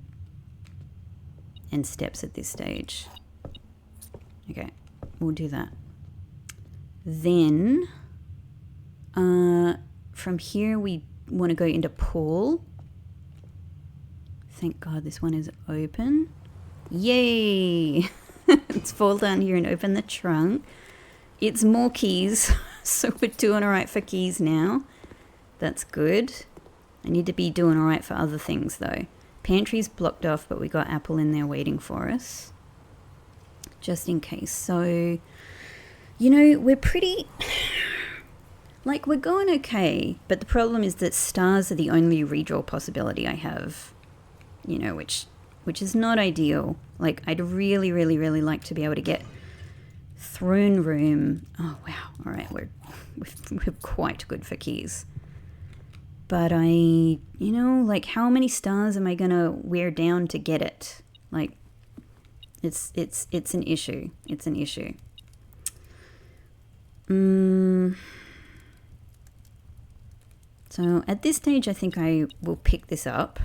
steps at this stage. Okay, we'll do that. Then from here we want to go into pool. Thank God this one is open. Yay! Let's fall down here and open the trunk. It's more keys, so we're doing all right for keys now. That's good. I need to be doing all right for other things though. Pantry's blocked off, but we got apple in there waiting for us. Just in case. So, we're pretty... Like, we're going okay, but the problem is that stars are the only redraw possibility I have, which is not ideal. Like, I'd really, really, really like to be able to get throne room. Oh, wow. All right, we're quite good for keys. But how many stars am I going to wear down to get it? Like, it's an issue. It's an issue. So at this stage, I think I will pick this up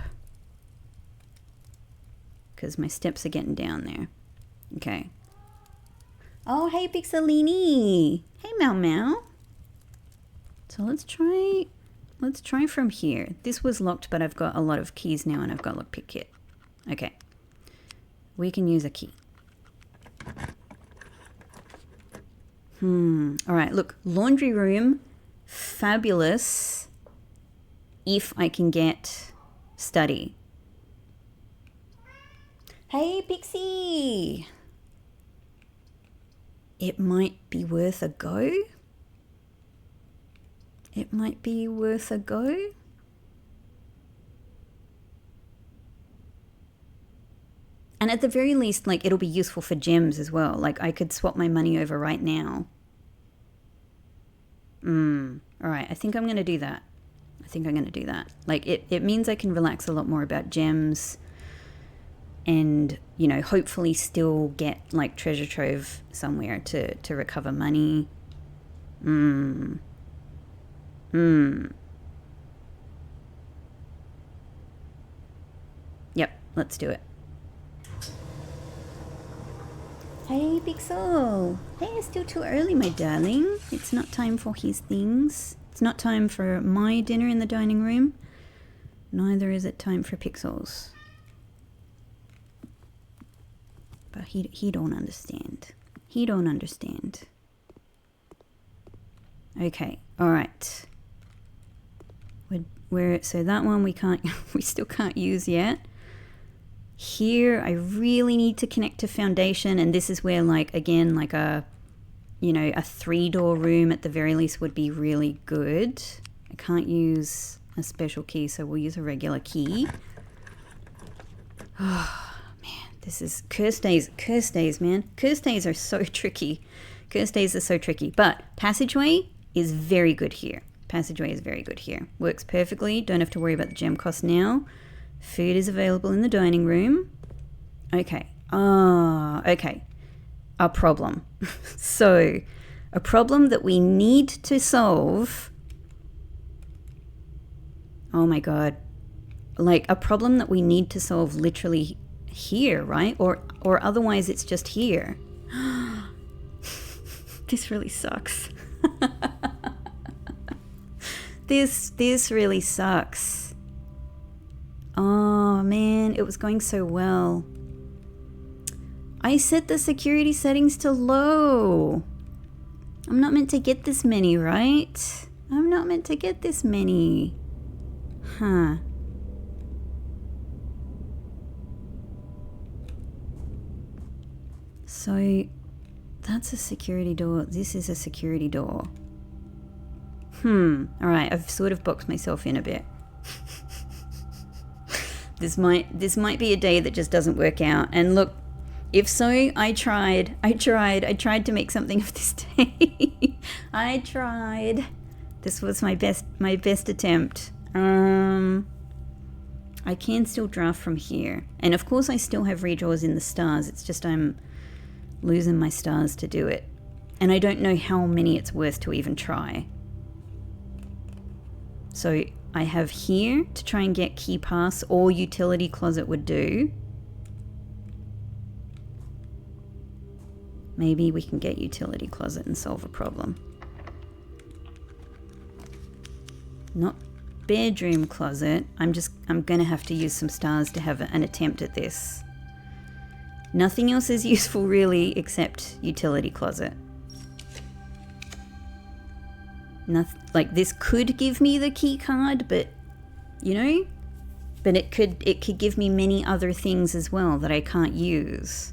because my steps are getting down there. Okay. Oh, hey, Pixelini. Hey, Mau Mau. So let's try from here. This was locked, but I've got a lot of keys now and I've got a lockpick kit. Okay. We can use a key. All right, look, laundry room, fabulous. If I can get study. Hey, Pixie! It might be worth a go. It might be worth a go. And at the very least, like, it'll be useful for gems as well. Like, I could swap my money over right now. Alright, I think I'm going to do that. Like, it means I can relax a lot more about gems. And, you know, hopefully still get, like, treasure trove somewhere to recover money. Yep, let's do it. Hey, Pixel. Hey, it's still too early, my darling. It's not time for his things. It's not time for my dinner in the dining room. Neither is it time for Pixel's. But he don't understand. He don't understand. Okay, alright. So that one we can't, we still can't use yet. Here, I really need to connect to foundation, and this is where, like, again, like a 3-door room at the very least would be really good. I can't use a special key, so we'll use a regular key. Oh, man, this is cursed days, man. Cursed days are so tricky. Cursed days are so tricky, but passageway is very good here. Works perfectly. Don't have to worry about the gem cost now. Food is available in the dining room. Okay. Okay. A problem. So, a problem that we need to solve. Oh my god. Like, a problem that we need to solve literally here, right? Or otherwise it's just here. This really sucks. This really sucks. Oh man, it was going so well. I set the security settings to low. I'm not meant to get this many, right? I'm not meant to get this many. Huh. So, that's a security door. This is a security door. Alright, I've sort of boxed myself in a bit. This might be a day that just doesn't work out. And look, if so, I tried to make something of this day. I tried. This was my best attempt. I can still draft from here. And of course I still have redraws in the stars. It's just I'm losing my stars to do it. And I don't know how many it's worth to even try. So I have here to try and get key pass, or utility closet would do. Maybe we can get utility closet and solve a problem. Not bedroom closet. I'm gonna have to use some stars to have an attempt at this. Nothing else is useful really except utility closet. Like, this could give me the key card, but you know, but it could give me many other things as well that I can't use.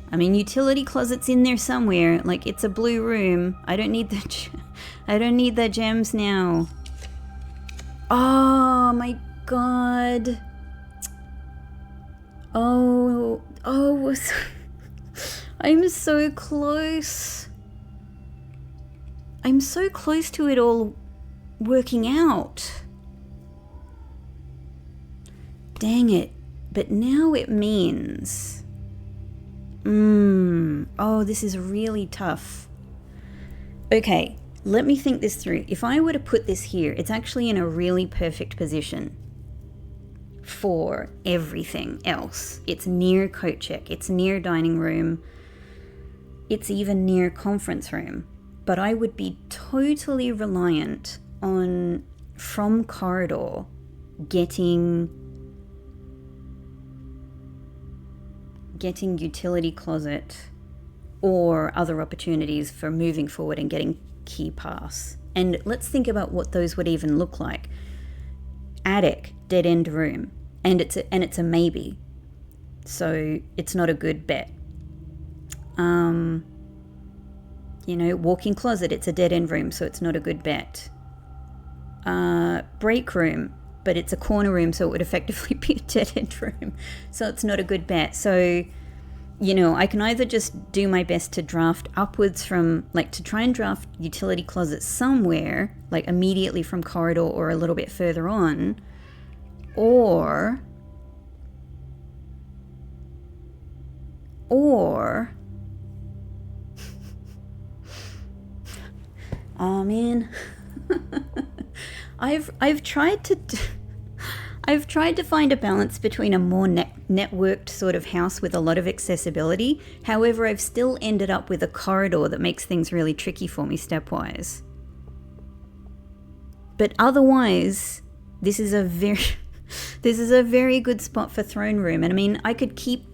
I mean, utility closet's in there somewhere. Like, it's a blue room. I don't need the gems now. Oh my god. Oh, I'm so close. I'm so close to it all working out. Dang it. But now it means... Oh, this is really tough. Okay, let me think this through. If I were to put this here, it's actually in a really perfect position for everything else. It's near coat check, it's near dining room, it's even near conference room. But I would be totally reliant on, from corridor, getting utility closet or other opportunities for moving forward and getting key pass. And let's think about what those would even look like. Attic, dead end room, and it's a maybe. So it's not a good bet. Walk-in closet, it's a dead end room, so it's not a good bet. Break room, but it's a corner room, so it would effectively be a dead end room, so it's not a good bet. So, I can either just do my best to draft upwards from, to try and draft utility closet somewhere, immediately from corridor or a little bit further on, or oh man, I've tried to find a balance between a more networked sort of house with a lot of accessibility. However, I've still ended up with a corridor that makes things really tricky for me stepwise. But otherwise, this is a very good spot for throne room. And I mean, I could keep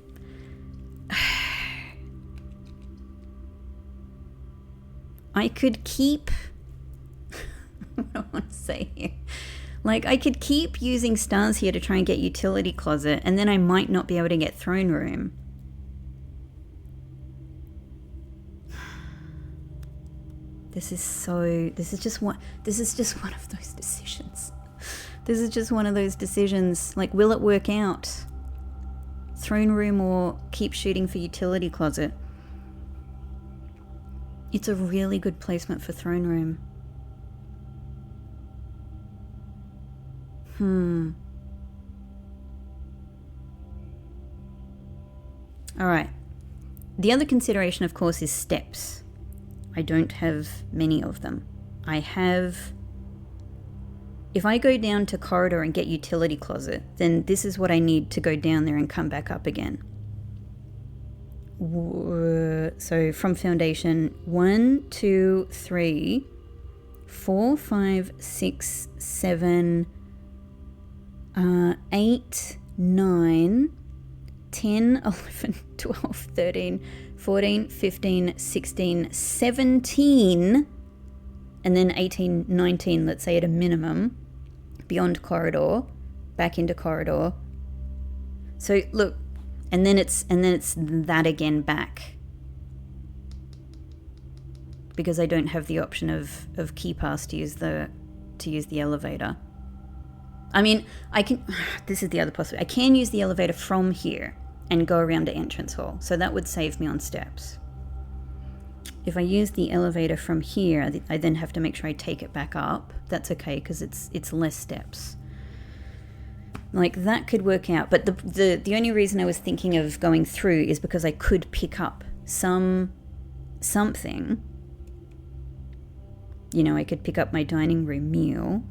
what do I want to say here? I could keep using stars here to try and get utility closet, and then I might not be able to get throne room. This is just one of those decisions. This is just one of those decisions. Will it work out? Throne room or keep shooting for utility closet? It's a really good placement for throne room. All right. The other consideration, of course, is steps. I don't have many of them. If I go down to corridor and get utility closet, then this is what I need to go down there and come back up again. So from foundation, 1, 2, 3, 4, 5, 6, 7, 8, 9, 10, 11, 12, 13, 14, 15, 16, 17, and then 18, 19, let's say at a minimum, beyond corridor, back into corridor. So look, and then it's that again back, because I don't have the option of key pass to use the elevator. I mean, this is the other possibility. I can use the elevator from here and go around to entrance hall, so that would save me on steps. If I use the elevator from here, I then have to make sure I take it back up. That's okay, because it's less steps. That could work out, but the only reason I was thinking of going through is because I could pick up something. I could pick up my dining room meal.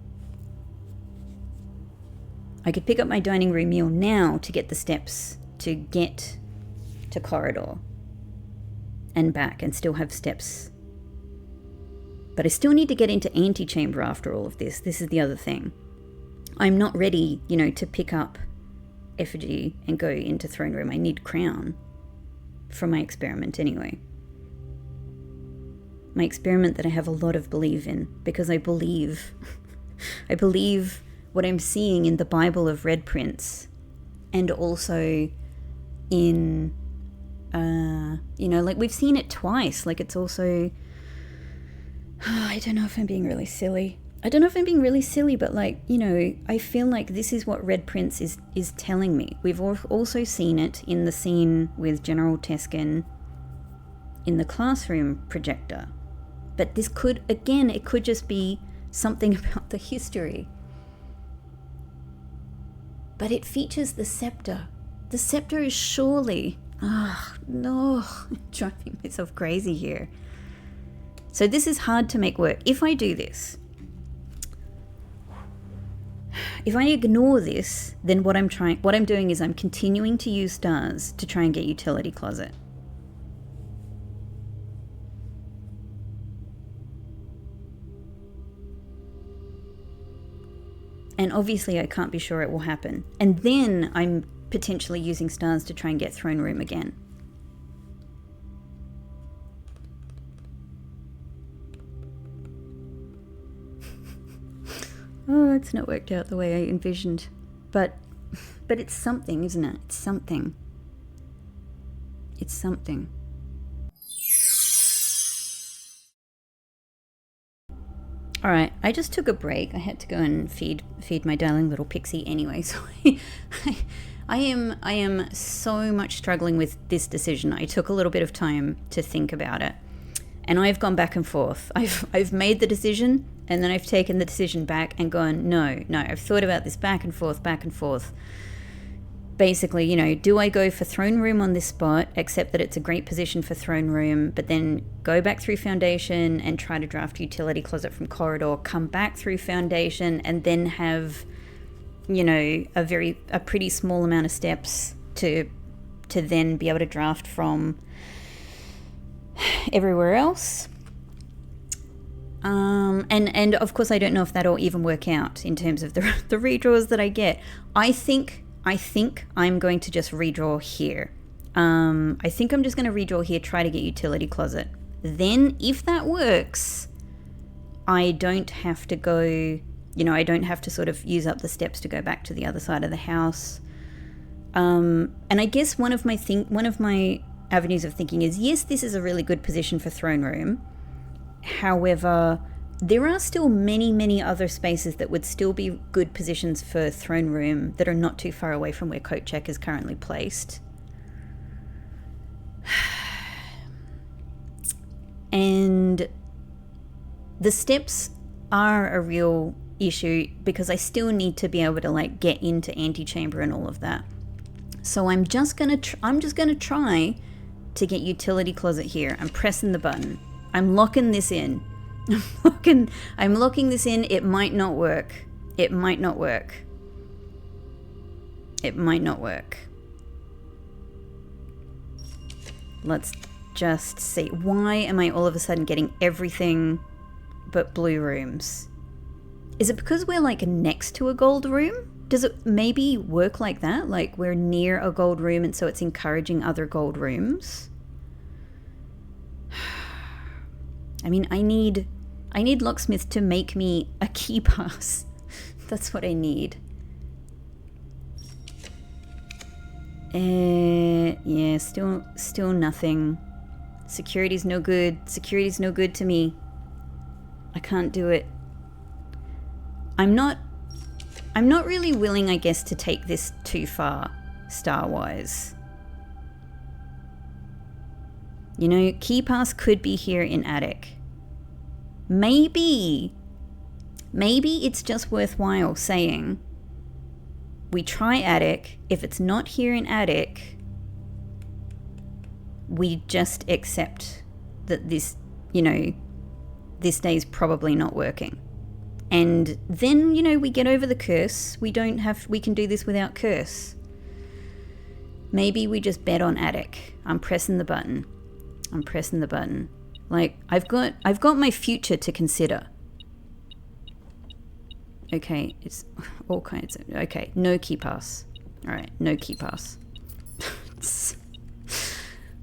I could pick up my dining room meal now to get the steps to get to corridor and back and still have steps. But I still need to get into antechamber after all of this. This is the other thing. I'm not ready, to pick up effigy and go into throne room. I need crown for my experiment anyway. My experiment that I have a lot of belief in, because I believe what I'm seeing in the Bible of Red Prince, and also in, we've seen it twice. It's also, I don't know if I'm being really silly. But I feel like this is what Red Prince is telling me. We've also seen it in the scene with General Teskin in the classroom projector. But this could, again, it could just be something about the history. But it features the scepter. The scepter is surely... Oh, no. I'm driving myself crazy here. So this is hard to make work. If I do this... If I ignore this, then what I'm doing is I'm continuing to use stars to try and get utility closet. And obviously I can't be sure it will happen. And then I'm potentially using stars to try and get throne room again. Oh, it's not worked out the way I envisioned. But it's something, isn't it? It's something. It's something. All right, I just took a break. I had to go and feed my darling little pixie anyway. So I am so much struggling with this decision. I took a little bit of time to think about it, and I've gone back and forth. I've made the decision, and then I've taken the decision back and gone, no. I've thought about this back and forth. Basically, you know, do I go for throne room on this spot, accept that it's a great position for throne room, but then go back through foundation and try to draft utility closet from corridor, come back through foundation, and then have, you know, a pretty small amount of steps to then be able to draft from everywhere else. And of course I don't know if that'll even work out in terms of the redraws that I get. I think I'm going to just redraw here. I think I'm just going to redraw here, try to get utility closet. Then if that works, I don't have to go, you know, I don't have to sort of use up the steps to go back to the other side of the house. And I guess one of my avenues of thinking is, yes, this is a really good position for throne room. However, there are still many other spaces that would still be good positions for throne room that are not too far away from where coat check is currently placed. And the steps are a real issue because I still need to be able to like get into antechamber and all of that. So I'm just gonna try to get utility closet here. I'm pressing the button. I'm locking this in. I'm locking this in. It might not work. It might not work. Let's just see. Why am I all of a sudden getting everything but blue rooms? Is it because we're like next to a gold room? Does it maybe work like that? Like we're near a gold room and so it's encouraging other gold rooms? I mean, I need locksmith to make me a key pass. That's what I need. Yeah, still nothing. Security's no good. Security's no good to me. I can't do it. I'm not really willing, I guess, to take this too far, star-wise. You know, key pass could be here in attic. Maybe it's just worthwhile saying we try attic. If it's not here in attic, we just accept that this, you know, this day's probably not working. And then, you know, we get over the curse. We can do this without curse. Maybe we just bet on attic. I'm pressing the button. Like, I've got my future to consider. Okay, it's all kinds of... Okay, no key pass. Alright, no key pass.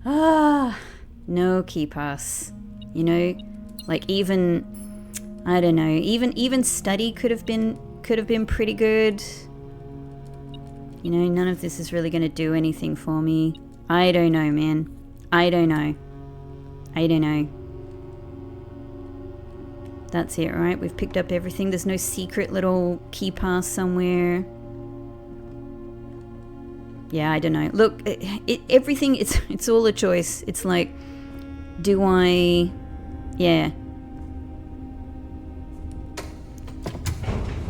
No key pass. You know, like even... I don't know, even study could have been pretty good. You know, none of this is really going to do anything for me. I don't know, man. I don't know. That's it, right? We've picked up everything. There's no secret little key pass somewhere. Yeah, I don't know. Look, everything, it's all a choice. It's like, do I... Yeah.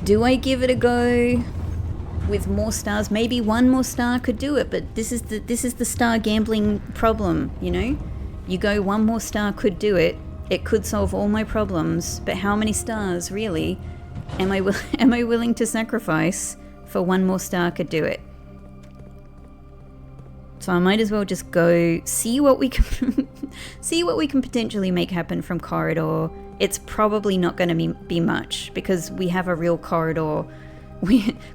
Do I give it a go with more stars? Maybe one more star could do it, but this is the star gambling problem, you know? You go one more star could do it. It could solve all my problems, but how many stars, really, am I willing to sacrifice for one more star could do it? So I might as well just go see what we can potentially make happen from corridor. It's probably not going to be much because we have a real corridor.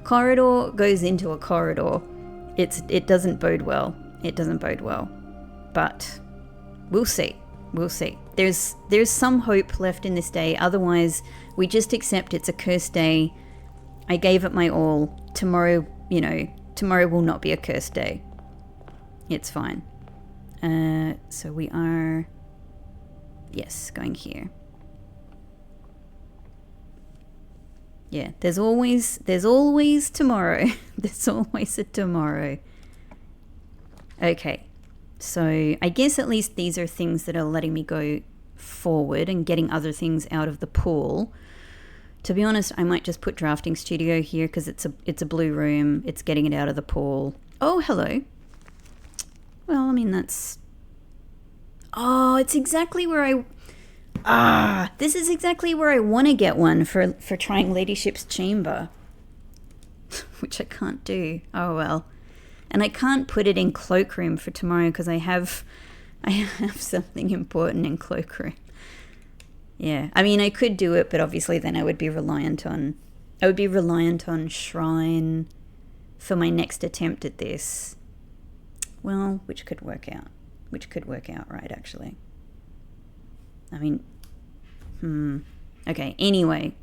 Corridor goes into a corridor. It doesn't bode well. But we'll see. There's some hope left in this day. Otherwise, we just accept it's a cursed day I gave it my all. Tomorrow, you know, tomorrow will not be a cursed day. It's fine. So we are, yes, going here. Yeah, there's always tomorrow. There's always a tomorrow. Okay, so I guess at least these are things that are letting me go forward and getting other things out of the pool. To be honest, I might just put drafting studio here because it's a blue room. It's getting it out of the pool. Oh, hello. Well, I mean, that's... Oh, it's exactly where this is exactly where I want to get one for trying Ladyship's Chamber. Which I can't do. Oh, well. And I can't put it in Cloakroom for tomorrow because I have something important in Cloakroom. Yeah, I mean, I could do it, but obviously then I would be reliant on Shrine for my next attempt at this. Well, which could work out. Right, actually. I mean, okay, anyway,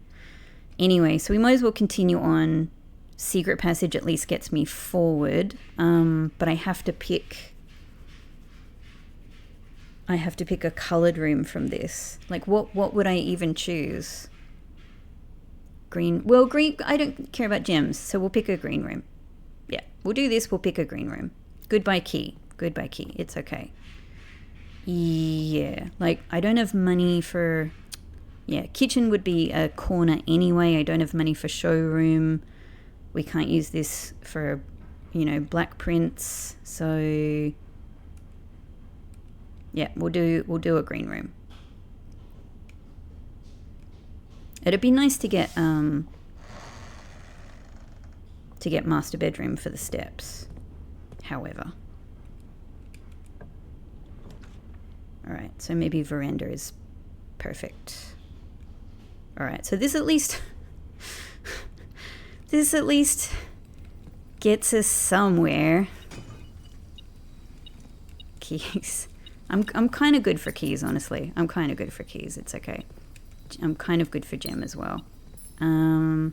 so we might as well continue on. Secret Passage at least gets me forward, but I have to pick a colored room from this. Like, what would I even choose? Green. Well, green, I don't care about gems, so we'll pick a green room. Yeah, we'll do this. We'll pick a green room. Goodbye key. It's okay. Yeah, like, I don't have money for... Yeah, kitchen would be a corner anyway. I don't have money for showroom. We can't use this for, you know, black prints. So... Yeah, we'll do a green room. It'd be nice to get master bedroom for the steps. However. All right, so maybe veranda is perfect. All right, so this at least gets us somewhere. Keys. I'm kind of good for keys, honestly. I'm kind of good for keys. It's okay. I'm kind of good for gem as well. I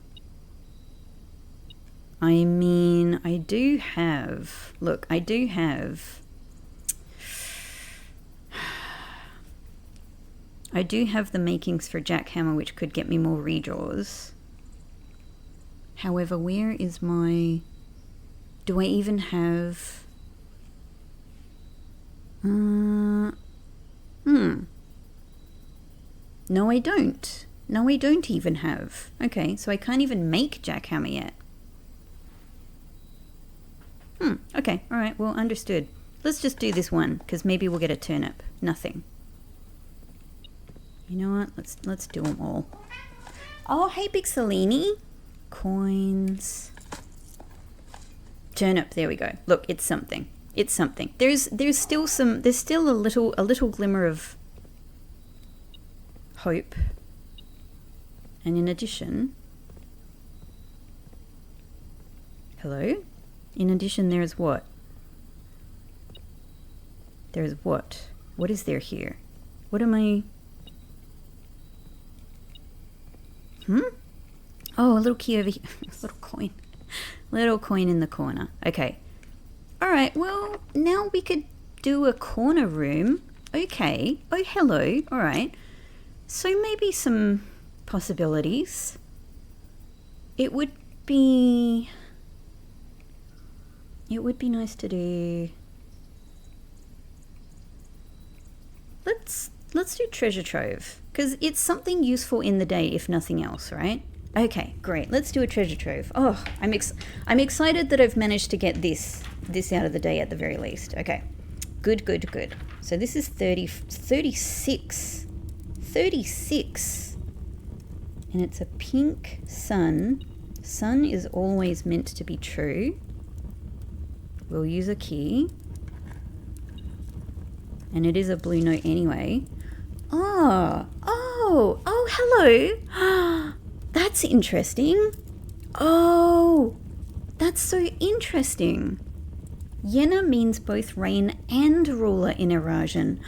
mean, I do have the makings for jackhammer, which could get me more redraws. However, where is my... Do I even have... No, I don't. No, I don't even have. Okay, so I can't even make jackhammer yet. Okay, alright, well, understood. Let's just do this one, because maybe we'll get a turnip. Nothing. You know what? Let's do them all. Oh, hey, Big Salini. Coins. Turnip, there we go. Look, it's something. It's something. There's still a little glimmer of hope. And in addition, hello? In addition, there's what? There's what? What is there here? What am I... Oh, a little key over here. A little coin. Little coin in the corner. Okay. Alright, well, now we could do a corner room. Okay. Oh, hello. Alright. So maybe some possibilities. It would be nice to do... Let's do treasure trove, because it's something useful in the day, if nothing else, right? Okay, great. Let's do a treasure trove. Oh, I'm excited that I've managed to get this out of the day at the very least. Okay, good. So this is 36. 36. And it's a pink sun. Sun is always meant to be true. We'll use a key. And it is a blue note anyway. Oh, hello. That's interesting. Oh, that's so interesting. Yenna means both rain and ruler in Erasian.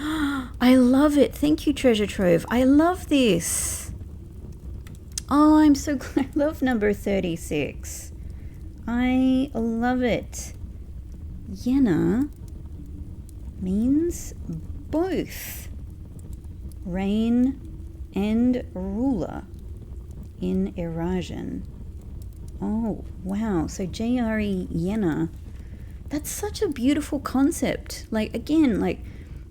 I love it. Thank you, Treasure Trove. I love this. Oh, I'm so glad. I love number 36. I love it. Yena means both reign and ruler in Eurasian. Oh, wow. So J.R.E. Yena, that's such a beautiful concept. Like, again, like,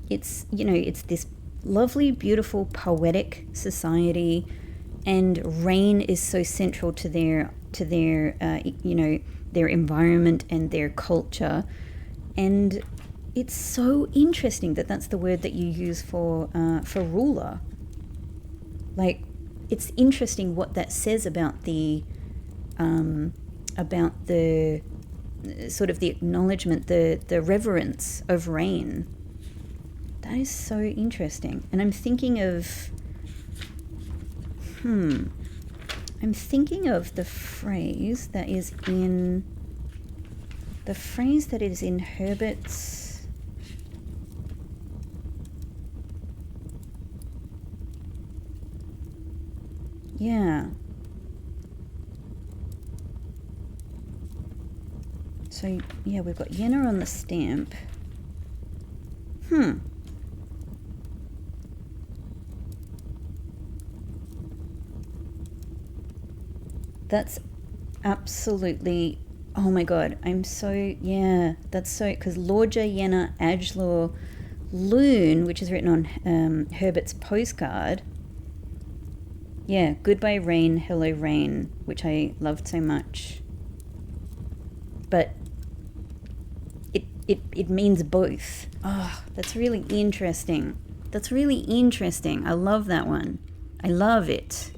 it's, you know, it's this lovely, beautiful, poetic society, and rain is so central to their you know, their environment and their culture. And it's so interesting that that's the word that you use for ruler. Like, it's interesting what that says about the sort of the acknowledgement, the reverence of rain. That is so interesting. And I'm thinking of I'm thinking of the phrase that is in Herbert's So yeah, we've got Yena on the stamp. That's absolutely, oh my god, I'm so, yeah, that's so, because Lorja Yena Ajlor Loon, which is written on Herbert's postcard. Yeah, goodbye rain, hello rain, which I loved so much. But it means both. Oh, that's really interesting. That's really interesting. I love that one. I love it.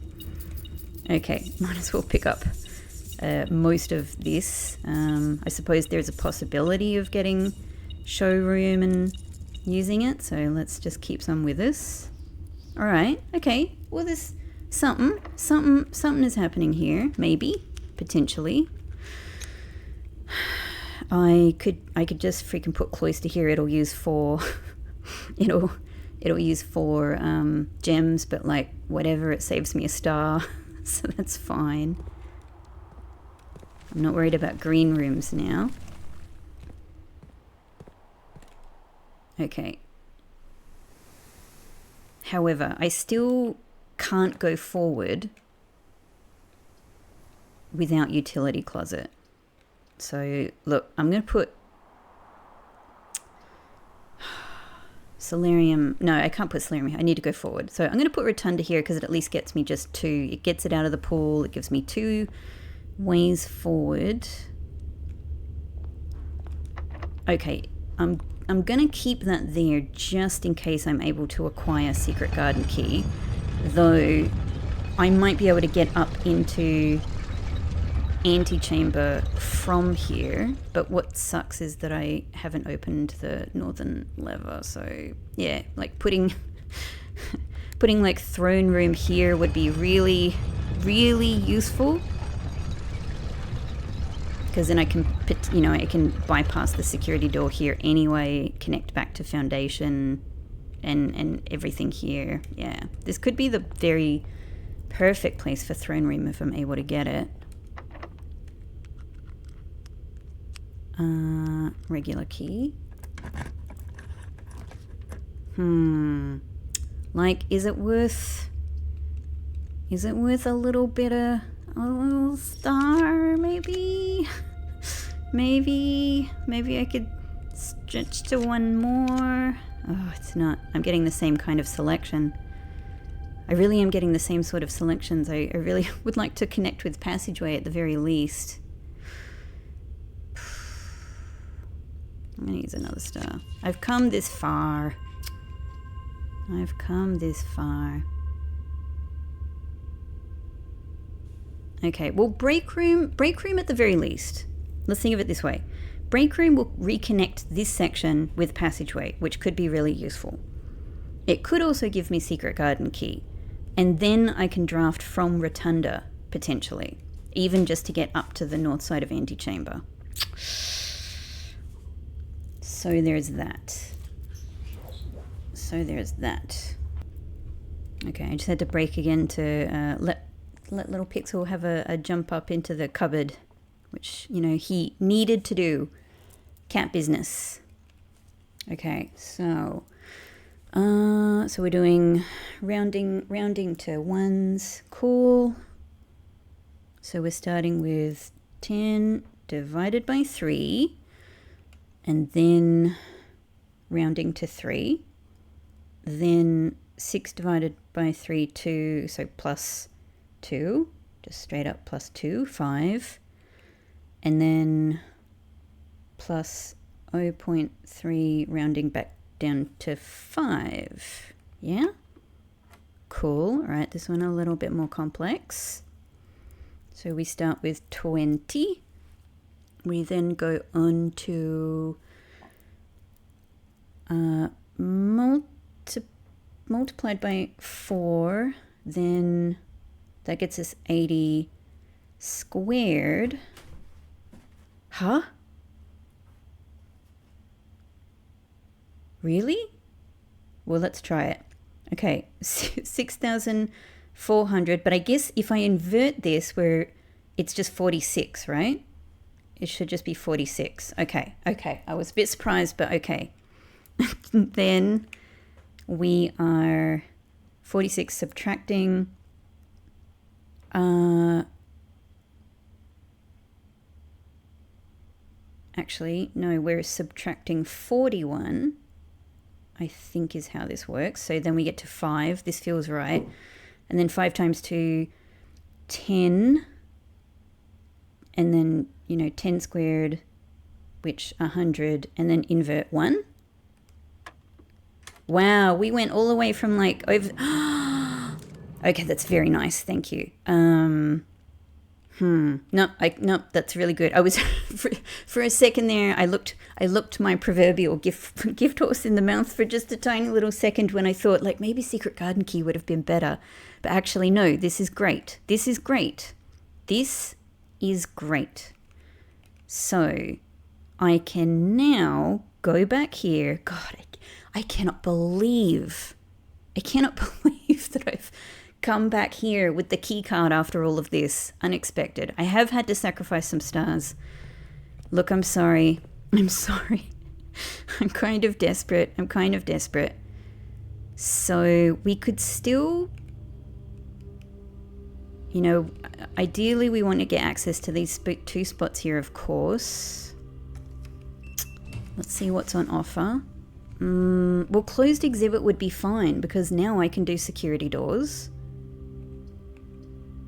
Okay, might as well pick up most of this. I suppose there's a possibility of getting showroom and using it, so let's just keep some with us. All right, okay. Well, there's something is happening here. Maybe, potentially. I could just freaking put cloister here. It'll use 4. it'll use 4 gems, but like whatever, it saves me a star. So that's fine. I'm not worried about green rooms now. Okay. However, I still can't go forward without utility closet. So look, I'm going to put Solarium. No, I can't put Solarium here. I need to go forward. So I'm going to put Rotunda here because it at least gets me just 2. It gets it out of the pool. It gives me 2 ways forward. Okay, I'm going to keep that there just in case I'm able to acquire Secret Garden Key. Though I might be able to get up into antechamber from here, but what sucks is that I haven't opened the northern lever. So yeah, like putting like throne room here would be really useful, because then I can I can bypass the security door here anyway, connect back to foundation and everything here. Yeah, this could be the very perfect place for throne room if I'm able to get it. Regular key. Like, is it worth a little bit of a little star? Maybe I could stretch to one more. Oh, it's not. I'm getting the same kind of selection. I really am getting the same sort of selections. I really would like to connect with passageway at the very least. I'm going to use another star. I've come this far. Okay, well, break room at the very least. Let's think of it this way. Break room will reconnect this section with passageway, which could be really useful. It could also give me Secret Garden Key, and then I can draft from Rotunda, potentially, even just to get up to the north side of antechamber. So there's that. Okay, I just had to break again to let little Pixel have a jump up into the cupboard, which, you know, he needed to do. Cat business. Okay, so we're doing rounding to ones. Cool. So we're starting with 10 divided by 3, and then rounding to 3. Then 6 divided by 3, 2, so plus 2, just straight up plus 2, 5. And then plus 0.3 rounding back down to 5. Yeah? Cool. All right, this one a little bit more complex. So we start with 20. We then go on to multiplied by 4. Then that gets us 80 squared. Huh? Really? Well, let's try it. Okay, 6,400. But I guess if I invert this, where it's just 46, right? It should just be 46. Okay. I was a bit surprised, but okay. Then we are 46 subtracting. Actually, no, we're subtracting 41. I think is how this works. So then we get to 5. This feels right. And then 5 times 2, 10. And then, you know, 10 squared, which 100. And then invert 1. Wow, we went all the way from like over... Okay, that's very nice. Thank you. No, that's really good. I was for a second there. I looked my proverbial gift horse in the mouth for just a tiny little second when I thought like maybe Secret Garden Key would have been better, but actually no. This is great. This is great. This is great. So I can now go back here. God, I cannot believe that I've come back here with the key card after all of this. Unexpected. I have had to sacrifice some stars. Look, I'm sorry. I'm kind of desperate. So we could still, you know, ideally we want to get access to these 2 spots here, of course. Let's see what's on offer. Well, closed exhibit would be fine because now I can do security doors.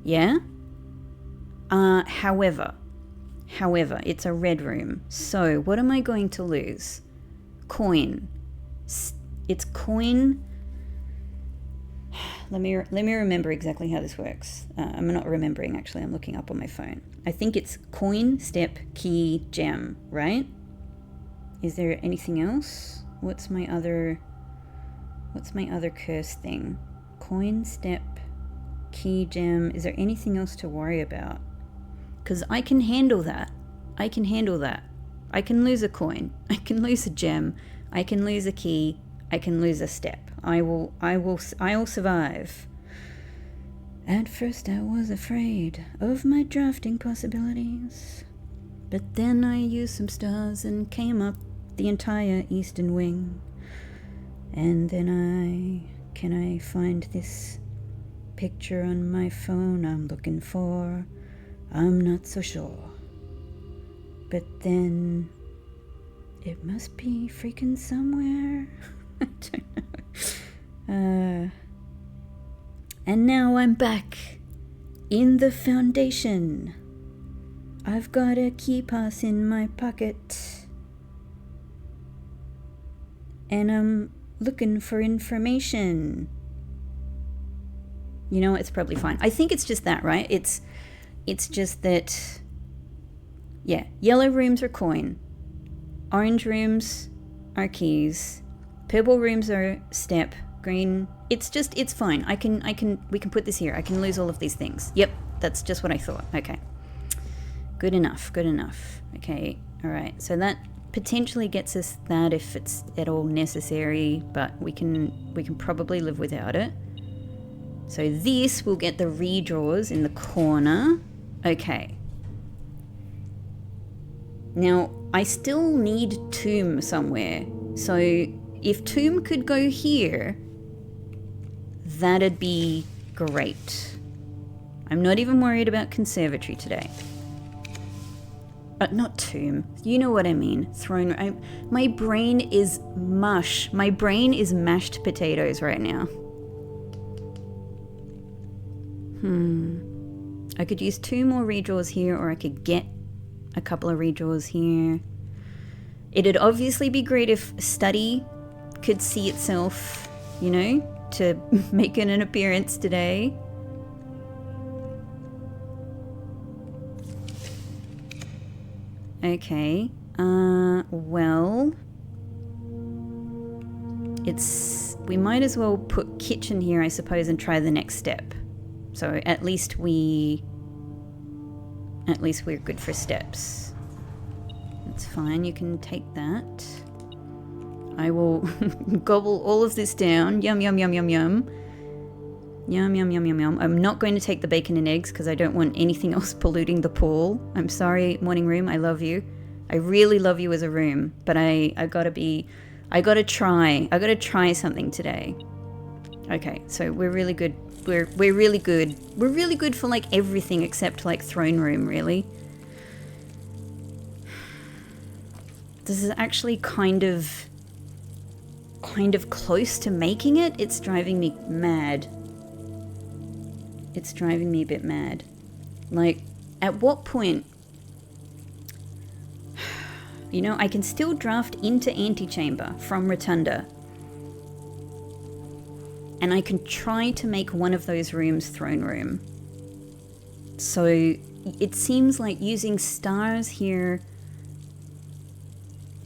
Yeah? However, it's a red room. So what am I going to lose? Coin. It's coin. Let me remember exactly how this works. I'm not remembering, actually. I'm looking up on my phone. I think it's coin, step, key, gem, right? Is there anything else? What's my other curse thing? Coin, step, key, gem. Is there anything else to worry about? Because I can handle that. I can lose a coin. I can lose a gem. I can lose a key. I can lose a step. I'll survive. At first I was afraid of my drafting possibilities. But then I used some stars and came up the entire eastern wing. And then can I find this picture on my phone I'm looking for? I'm not so sure. But then it must be freaking somewhere. I don't know. And now I'm back in the foundation. I've got a key pass in my pocket. And I'm looking for information. You know, it's probably fine. I think it's just that, right? It's just that, yeah, yellow rooms are coin. Orange rooms are keys. Purple rooms are step. Green, it's fine. we can put this here. I can lose all of these things. Yep, that's just what I thought. Okay. Good enough. Okay, all right. So that potentially gets us that if it's at all necessary, but we can probably live without it. So this will get the redraws in the corner. Okay. Now, I still need tomb somewhere. So if tomb could go here, that'd be great. I'm not even worried about conservatory today. Not tomb. You know what I mean. Throne. My brain is mush. My brain is mashed potatoes right now. I could use 2 more redraws here, or I could get a couple of redraws here. It'd obviously be great if study could see itself, you know, to make an appearance today. Okay, well, we might as well put kitchen here, I suppose, and try the next step. So at least we're good for steps. That's fine, you can take that. I will gobble all of this down. Yum, yum, yum, yum, yum. Yum, yum, yum, yum, yum. I'm not going to take the bacon and eggs because I don't want anything else polluting the pool. I'm sorry, morning room, I love you. I really love you as a room, but I gotta try something today. Okay, so we're really good. We're really good. We're really good for like everything except like throne room, really. This is actually kind of close to making it. It's driving me mad. It's driving me a bit mad. Like, at what point... You know, I can still draft into antechamber from rotunda. And I can try to make one of those rooms throne room. So, it seems like using stars here...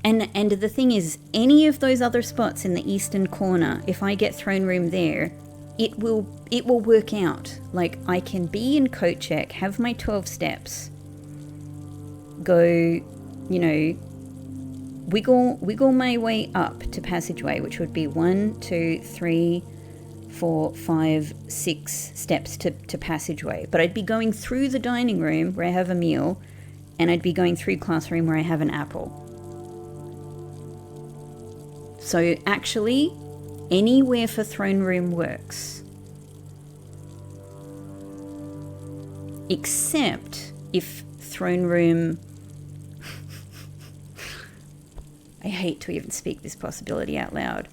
And the thing is, any of those other spots in the eastern corner, if I get throne room there... It will work out. Like, I can be in coat check, have my 12 steps, go, you know, wiggle my way up to passageway, which would be 1, 2, 3, 4, 5, 6 steps to passageway. But I'd be going through the dining room where I have a meal, and I'd be going through classroom where I have an apple. So actually... Anywhere for throne room works. Except if throne room... I hate to even speak this possibility out loud.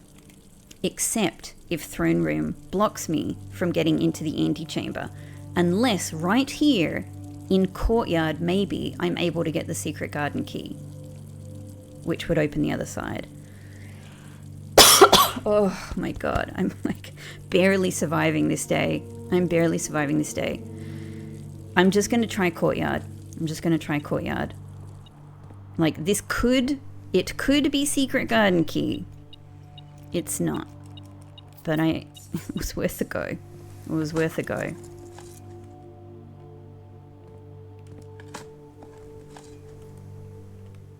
Except if throne room blocks me from getting into the antechamber. Unless right here, in courtyard maybe, I'm able to get the secret garden key. Which would open the other side. Oh my god, I'm like barely surviving this day. I'm just going to try courtyard. Like, it could be secret garden key. It's not. But it was worth a go.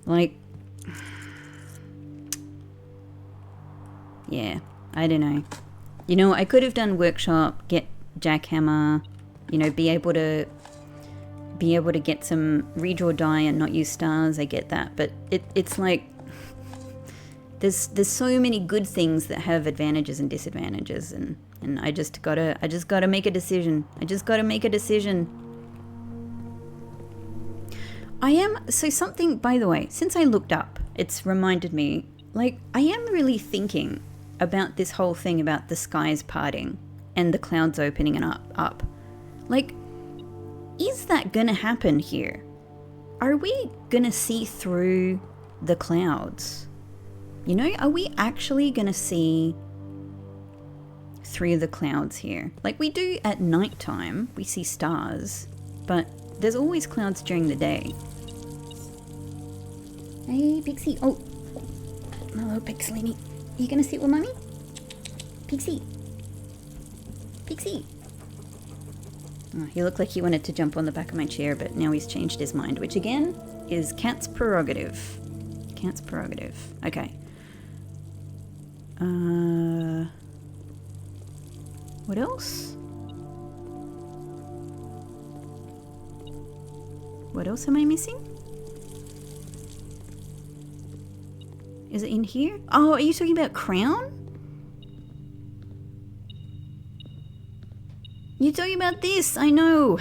Like... Yeah, I don't know. You know, I could have done workshop, get jackhammer, you know, be able to get some redraw die and not use stars. I get that, but it's like there's so many good things that have advantages and disadvantages, and I just gotta make a decision. So something, by the way, since I looked up, it's reminded me, like, I am really thinking about this whole thing about the skies parting and the clouds opening and up. Like, is that gonna happen here? Are we gonna see through the clouds? You know, are we actually gonna see through the clouds here? Like we do at nighttime, we see stars, but there's always clouds during the day. Hey, Pixie. Oh, hello, Pixelini. You gonna sit with Mummy? Pixie. Oh, he looked like he wanted to jump on the back of my chair, but now he's changed his mind, which again is cat's prerogative. Okay. What else? What else am I missing? Is it in here? Oh, are you talking about crown? You're talking about this, I know.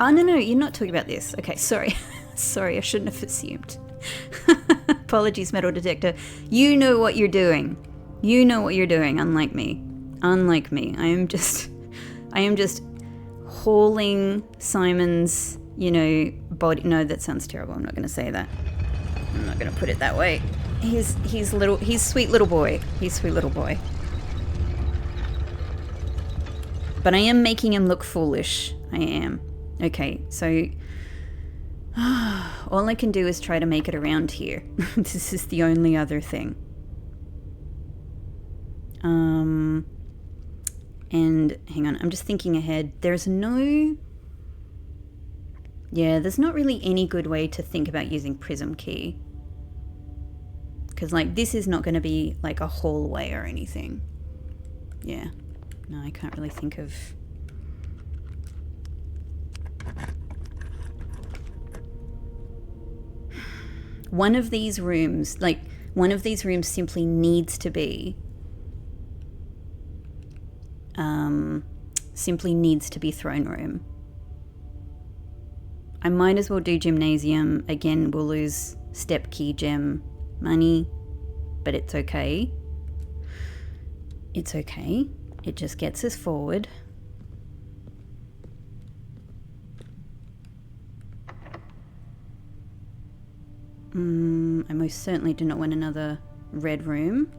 Oh, no, you're not talking about this. Okay, sorry. Sorry, I shouldn't have assumed. Apologies, metal detector. You know what you're doing. You know what you're doing, unlike me. Unlike me. I am just hauling Simon's, you know, body. No, that sounds terrible. I'm not going to say that. I'm not going to put it that way. He's sweet little boy. He's sweet little boy. But I am making him look foolish. I am. Okay, so all I can do is try to make it around here. This is the only other thing. And hang on, I'm just thinking ahead. There's not really any good way to think about using prism key. Because, like, this is not going to be, like, a hallway or anything. Yeah. No, I can't really think of... One of these rooms simply needs to be throne room. I might as well do gymnasium. Again, we'll lose step key gem money, but it's okay. It's okay. It just gets us forward. I most certainly do not want another red room.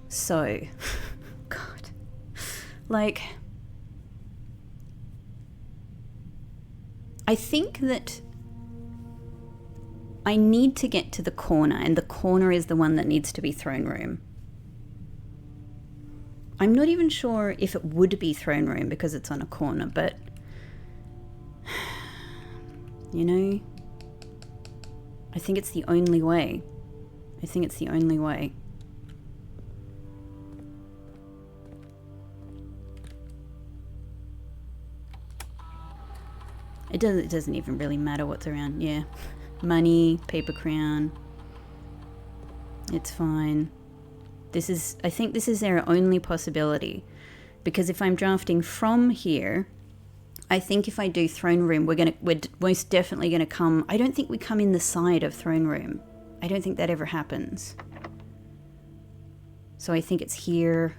So, God, like, I think that I need to get to the corner, and the corner is the one that needs to be throne room. I'm not even sure if it would be throne room because it's on a corner, but you know, I think it's the only way. I think it's the only way. It doesn't even really matter what's around. Yeah. Money, paper crown. It's fine. I think this is their only possibility. Because if I'm drafting from here, I think if I do throne room, we're most definitely gonna come. I don't think we come in the side of throne room. I don't think that ever happens. So I think it's here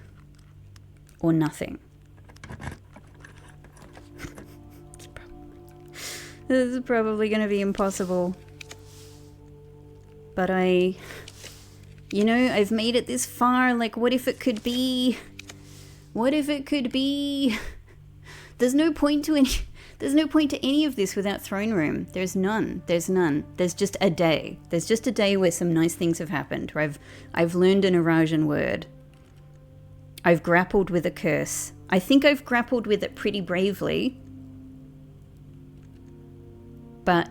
or nothing. This is probably gonna be impossible. But I've made it this far. Like, what if it could be? What if it could be? There's no point to any of this without throne room. There's none. There's none. There's just a day. There's just a day where some nice things have happened. Where I've learned an Eurasian word. I've grappled with a curse. I think I've grappled with it pretty bravely. But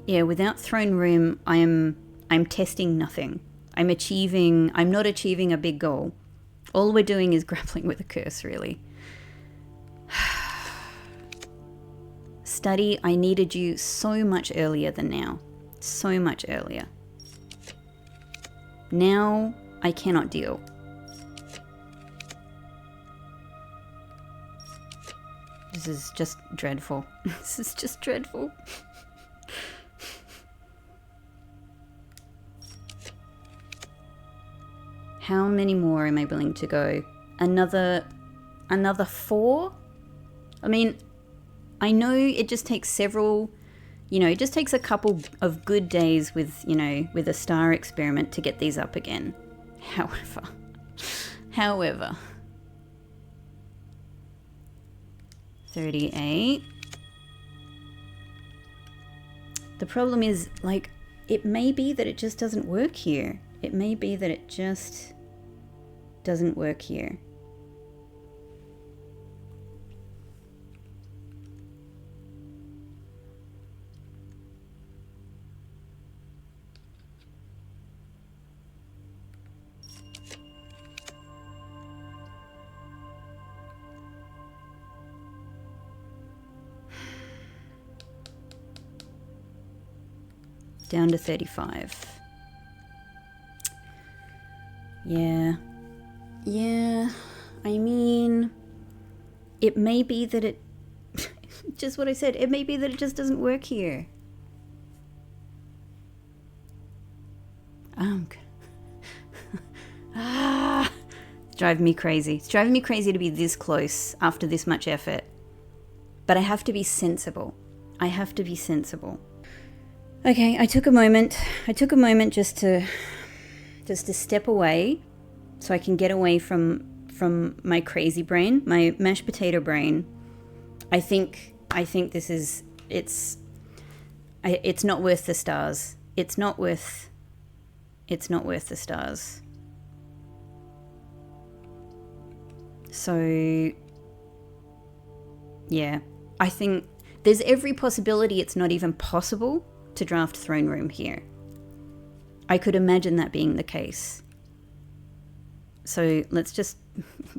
yeah, without throne room, I'm testing nothing. I'm not achieving a big goal. All we're doing is grappling with a curse, really. Study, I needed you so much earlier than now. So much earlier. Now, I cannot deal. This is just dreadful. This is just dreadful. How many more am I willing to go? Another 4? I mean, I know it just takes several, it just takes a couple of good days with, with a star experiment to get these up again. However, 38. The problem is, like, it may be that it just doesn't work here. It may be that it just doesn't work here. Down to 35. Yeah. I mean, it may be that it... just what I said. It may be that it just doesn't work here. It's driving me crazy. It's driving me crazy to be this close after this much effort. But I have to be sensible. Okay, I took a moment just to step away so I can get away from my crazy brain, my mashed potato brain. I think this is it's not worth the stars. It's not worth the stars. So yeah, I think there's every possibility it's not even possible to draft throne room here. I could imagine that being the case. So let's just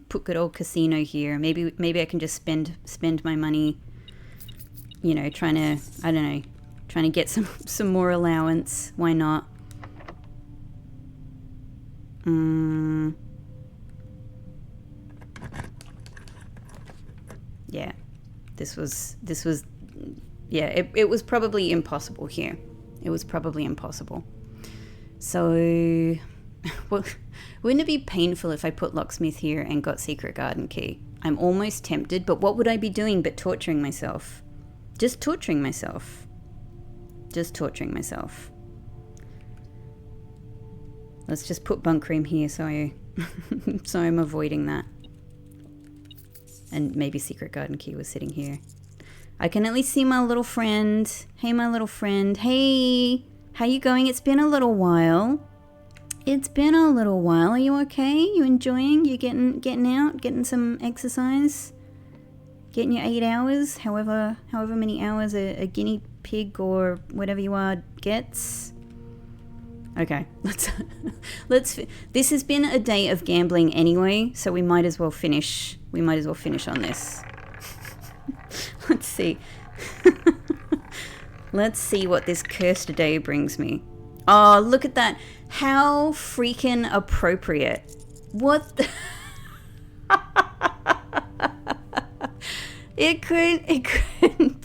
put good old casino here. Maybe I can just spend my money, you know, trying to get some more allowance. Why not? Yeah. This was yeah, it was probably impossible here. It was probably impossible. So, well, wouldn't it be painful if I put locksmith here and got secret garden key? I'm almost tempted, but what would I be doing but torturing myself? Just torturing myself. Let's just put bunk cream here so I'm avoiding that. And maybe secret garden key was sitting here. I can at least see my little friend. Hey, my little friend. Hey, how you going? It's been a little while. Are you okay? You enjoying? You getting out? Getting some exercise? Getting your 8 hours? However many hours a guinea pig or whatever you are gets. Okay, let's. This has been a day of gambling anyway, so we might as well finish. On this. Let's see. Let's see what this cursed day brings me. Oh, look at that! How freaking appropriate! What? It couldn't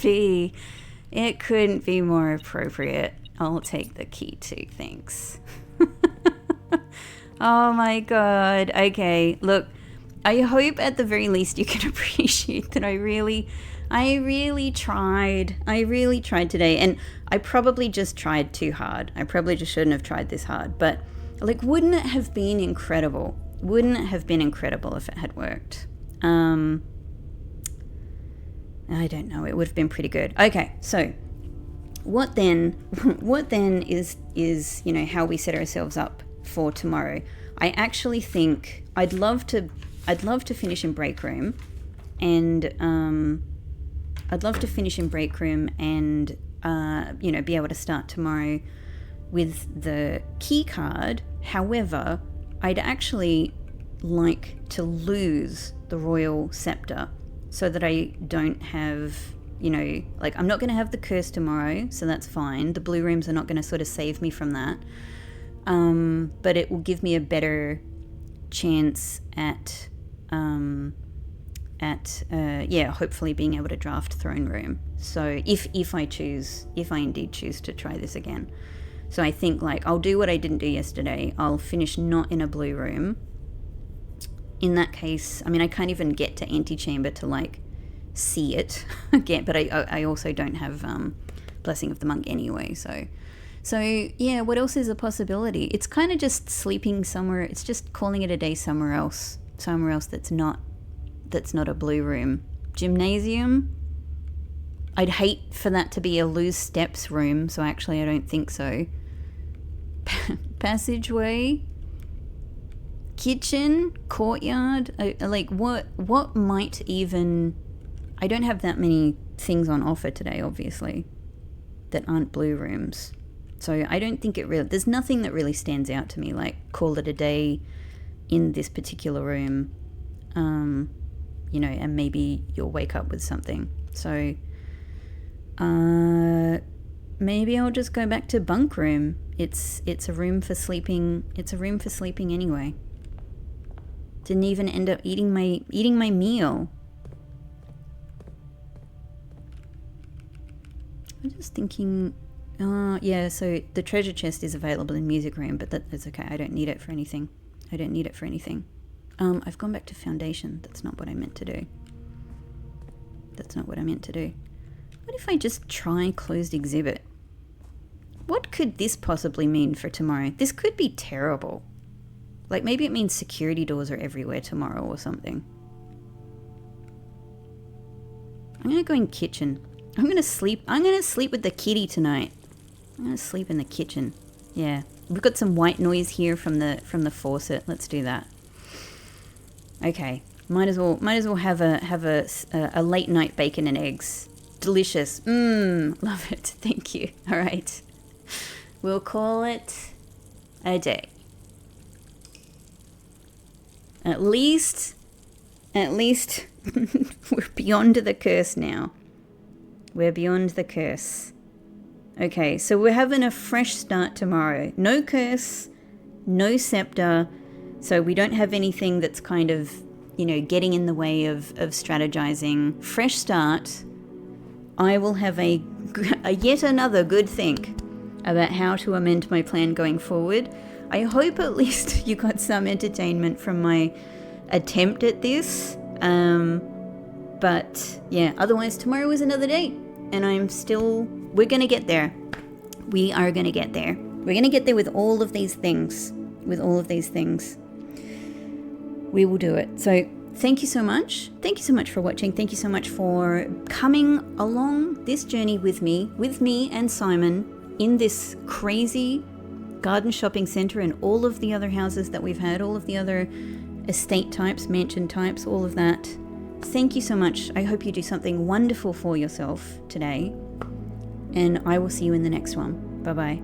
be more appropriate. I'll take the key too, thanks. Oh my god. Okay, look, I hope at the very least you can appreciate that I really tried. I really tried today, and I probably just tried too hard. I probably just shouldn't have tried this hard, but like, wouldn't it have been incredible? If it had worked? I don't know. It would have been pretty good. Okay, so what then is you know, how we set ourselves up for tomorrow. I actually think I'd love to finish in break room, and you know, be able to start tomorrow with the key card. However, I'd actually like to lose the royal scepter so that I don't have, you know, like, I'm not going to have the curse tomorrow, so that's fine. The blue rooms are not going to sort of save me from that. But it will give me a better chance at hopefully being able to draft throne room. So if I indeed choose to try this again. So I think, like, I'll do what I didn't do yesterday. I'll finish not in a blue room. In that case, I mean, I can't even get to antechamber to, like, see it again, but I also don't have Blessing of the Monk anyway, so yeah, what else is a possibility? It's kind of just sleeping somewhere. It's just calling it a day somewhere else that's not a blue room. Gymnasium, I'd hate for that to be a lose steps room, so actually I don't think so. Passageway, kitchen, courtyard, like what might even... I don't have that many things on offer today, obviously, that aren't blue rooms. So I don't think there's nothing that really stands out to me, like, call it a day in this particular room, you know, and maybe you'll wake up with something. So, maybe I'll just go back to bunk room. It's a room for sleeping. It's a room for sleeping anyway. Didn't even end up eating my meal. I'm just thinking, yeah, so the treasure chest is available in music room, but that's okay. I don't need it for anything. I've gone back to foundation. That's not what I meant to do. What if I just try closed exhibit? What could this possibly mean for tomorrow? This could be terrible. Like, maybe it means security doors are everywhere tomorrow or something. I'm gonna go in kitchen. I'm gonna sleep with the kitty tonight. I'm gonna sleep in the kitchen. Yeah. We've got some white noise here from the faucet. Let's do that. Okay. Might as well have a late night bacon and eggs. Delicious. Love it. Thank you. All right. We'll call it a day. At least we're beyond the curse now. We're beyond the curse. Okay, so we're having a fresh start tomorrow. No curse, no scepter, so we don't have anything that's kind of, getting in the way of strategizing. Fresh start. I will have a yet another good think about how to amend my plan going forward. I hope at least you got some entertainment from my attempt at this. But yeah, otherwise tomorrow is another day. And we're going to get there. We are going to get there. We're going to get there with all of these things. We will do it. So thank you so much. Thank you so much for watching. Thank you so much for coming along this journey with me and Simon in this crazy garden shopping center and all of the other houses that we've had, all of the other estate types, mansion types, all of that. Thank you so much. I hope you do something wonderful for yourself today. And I will see you in the next one. Bye-bye.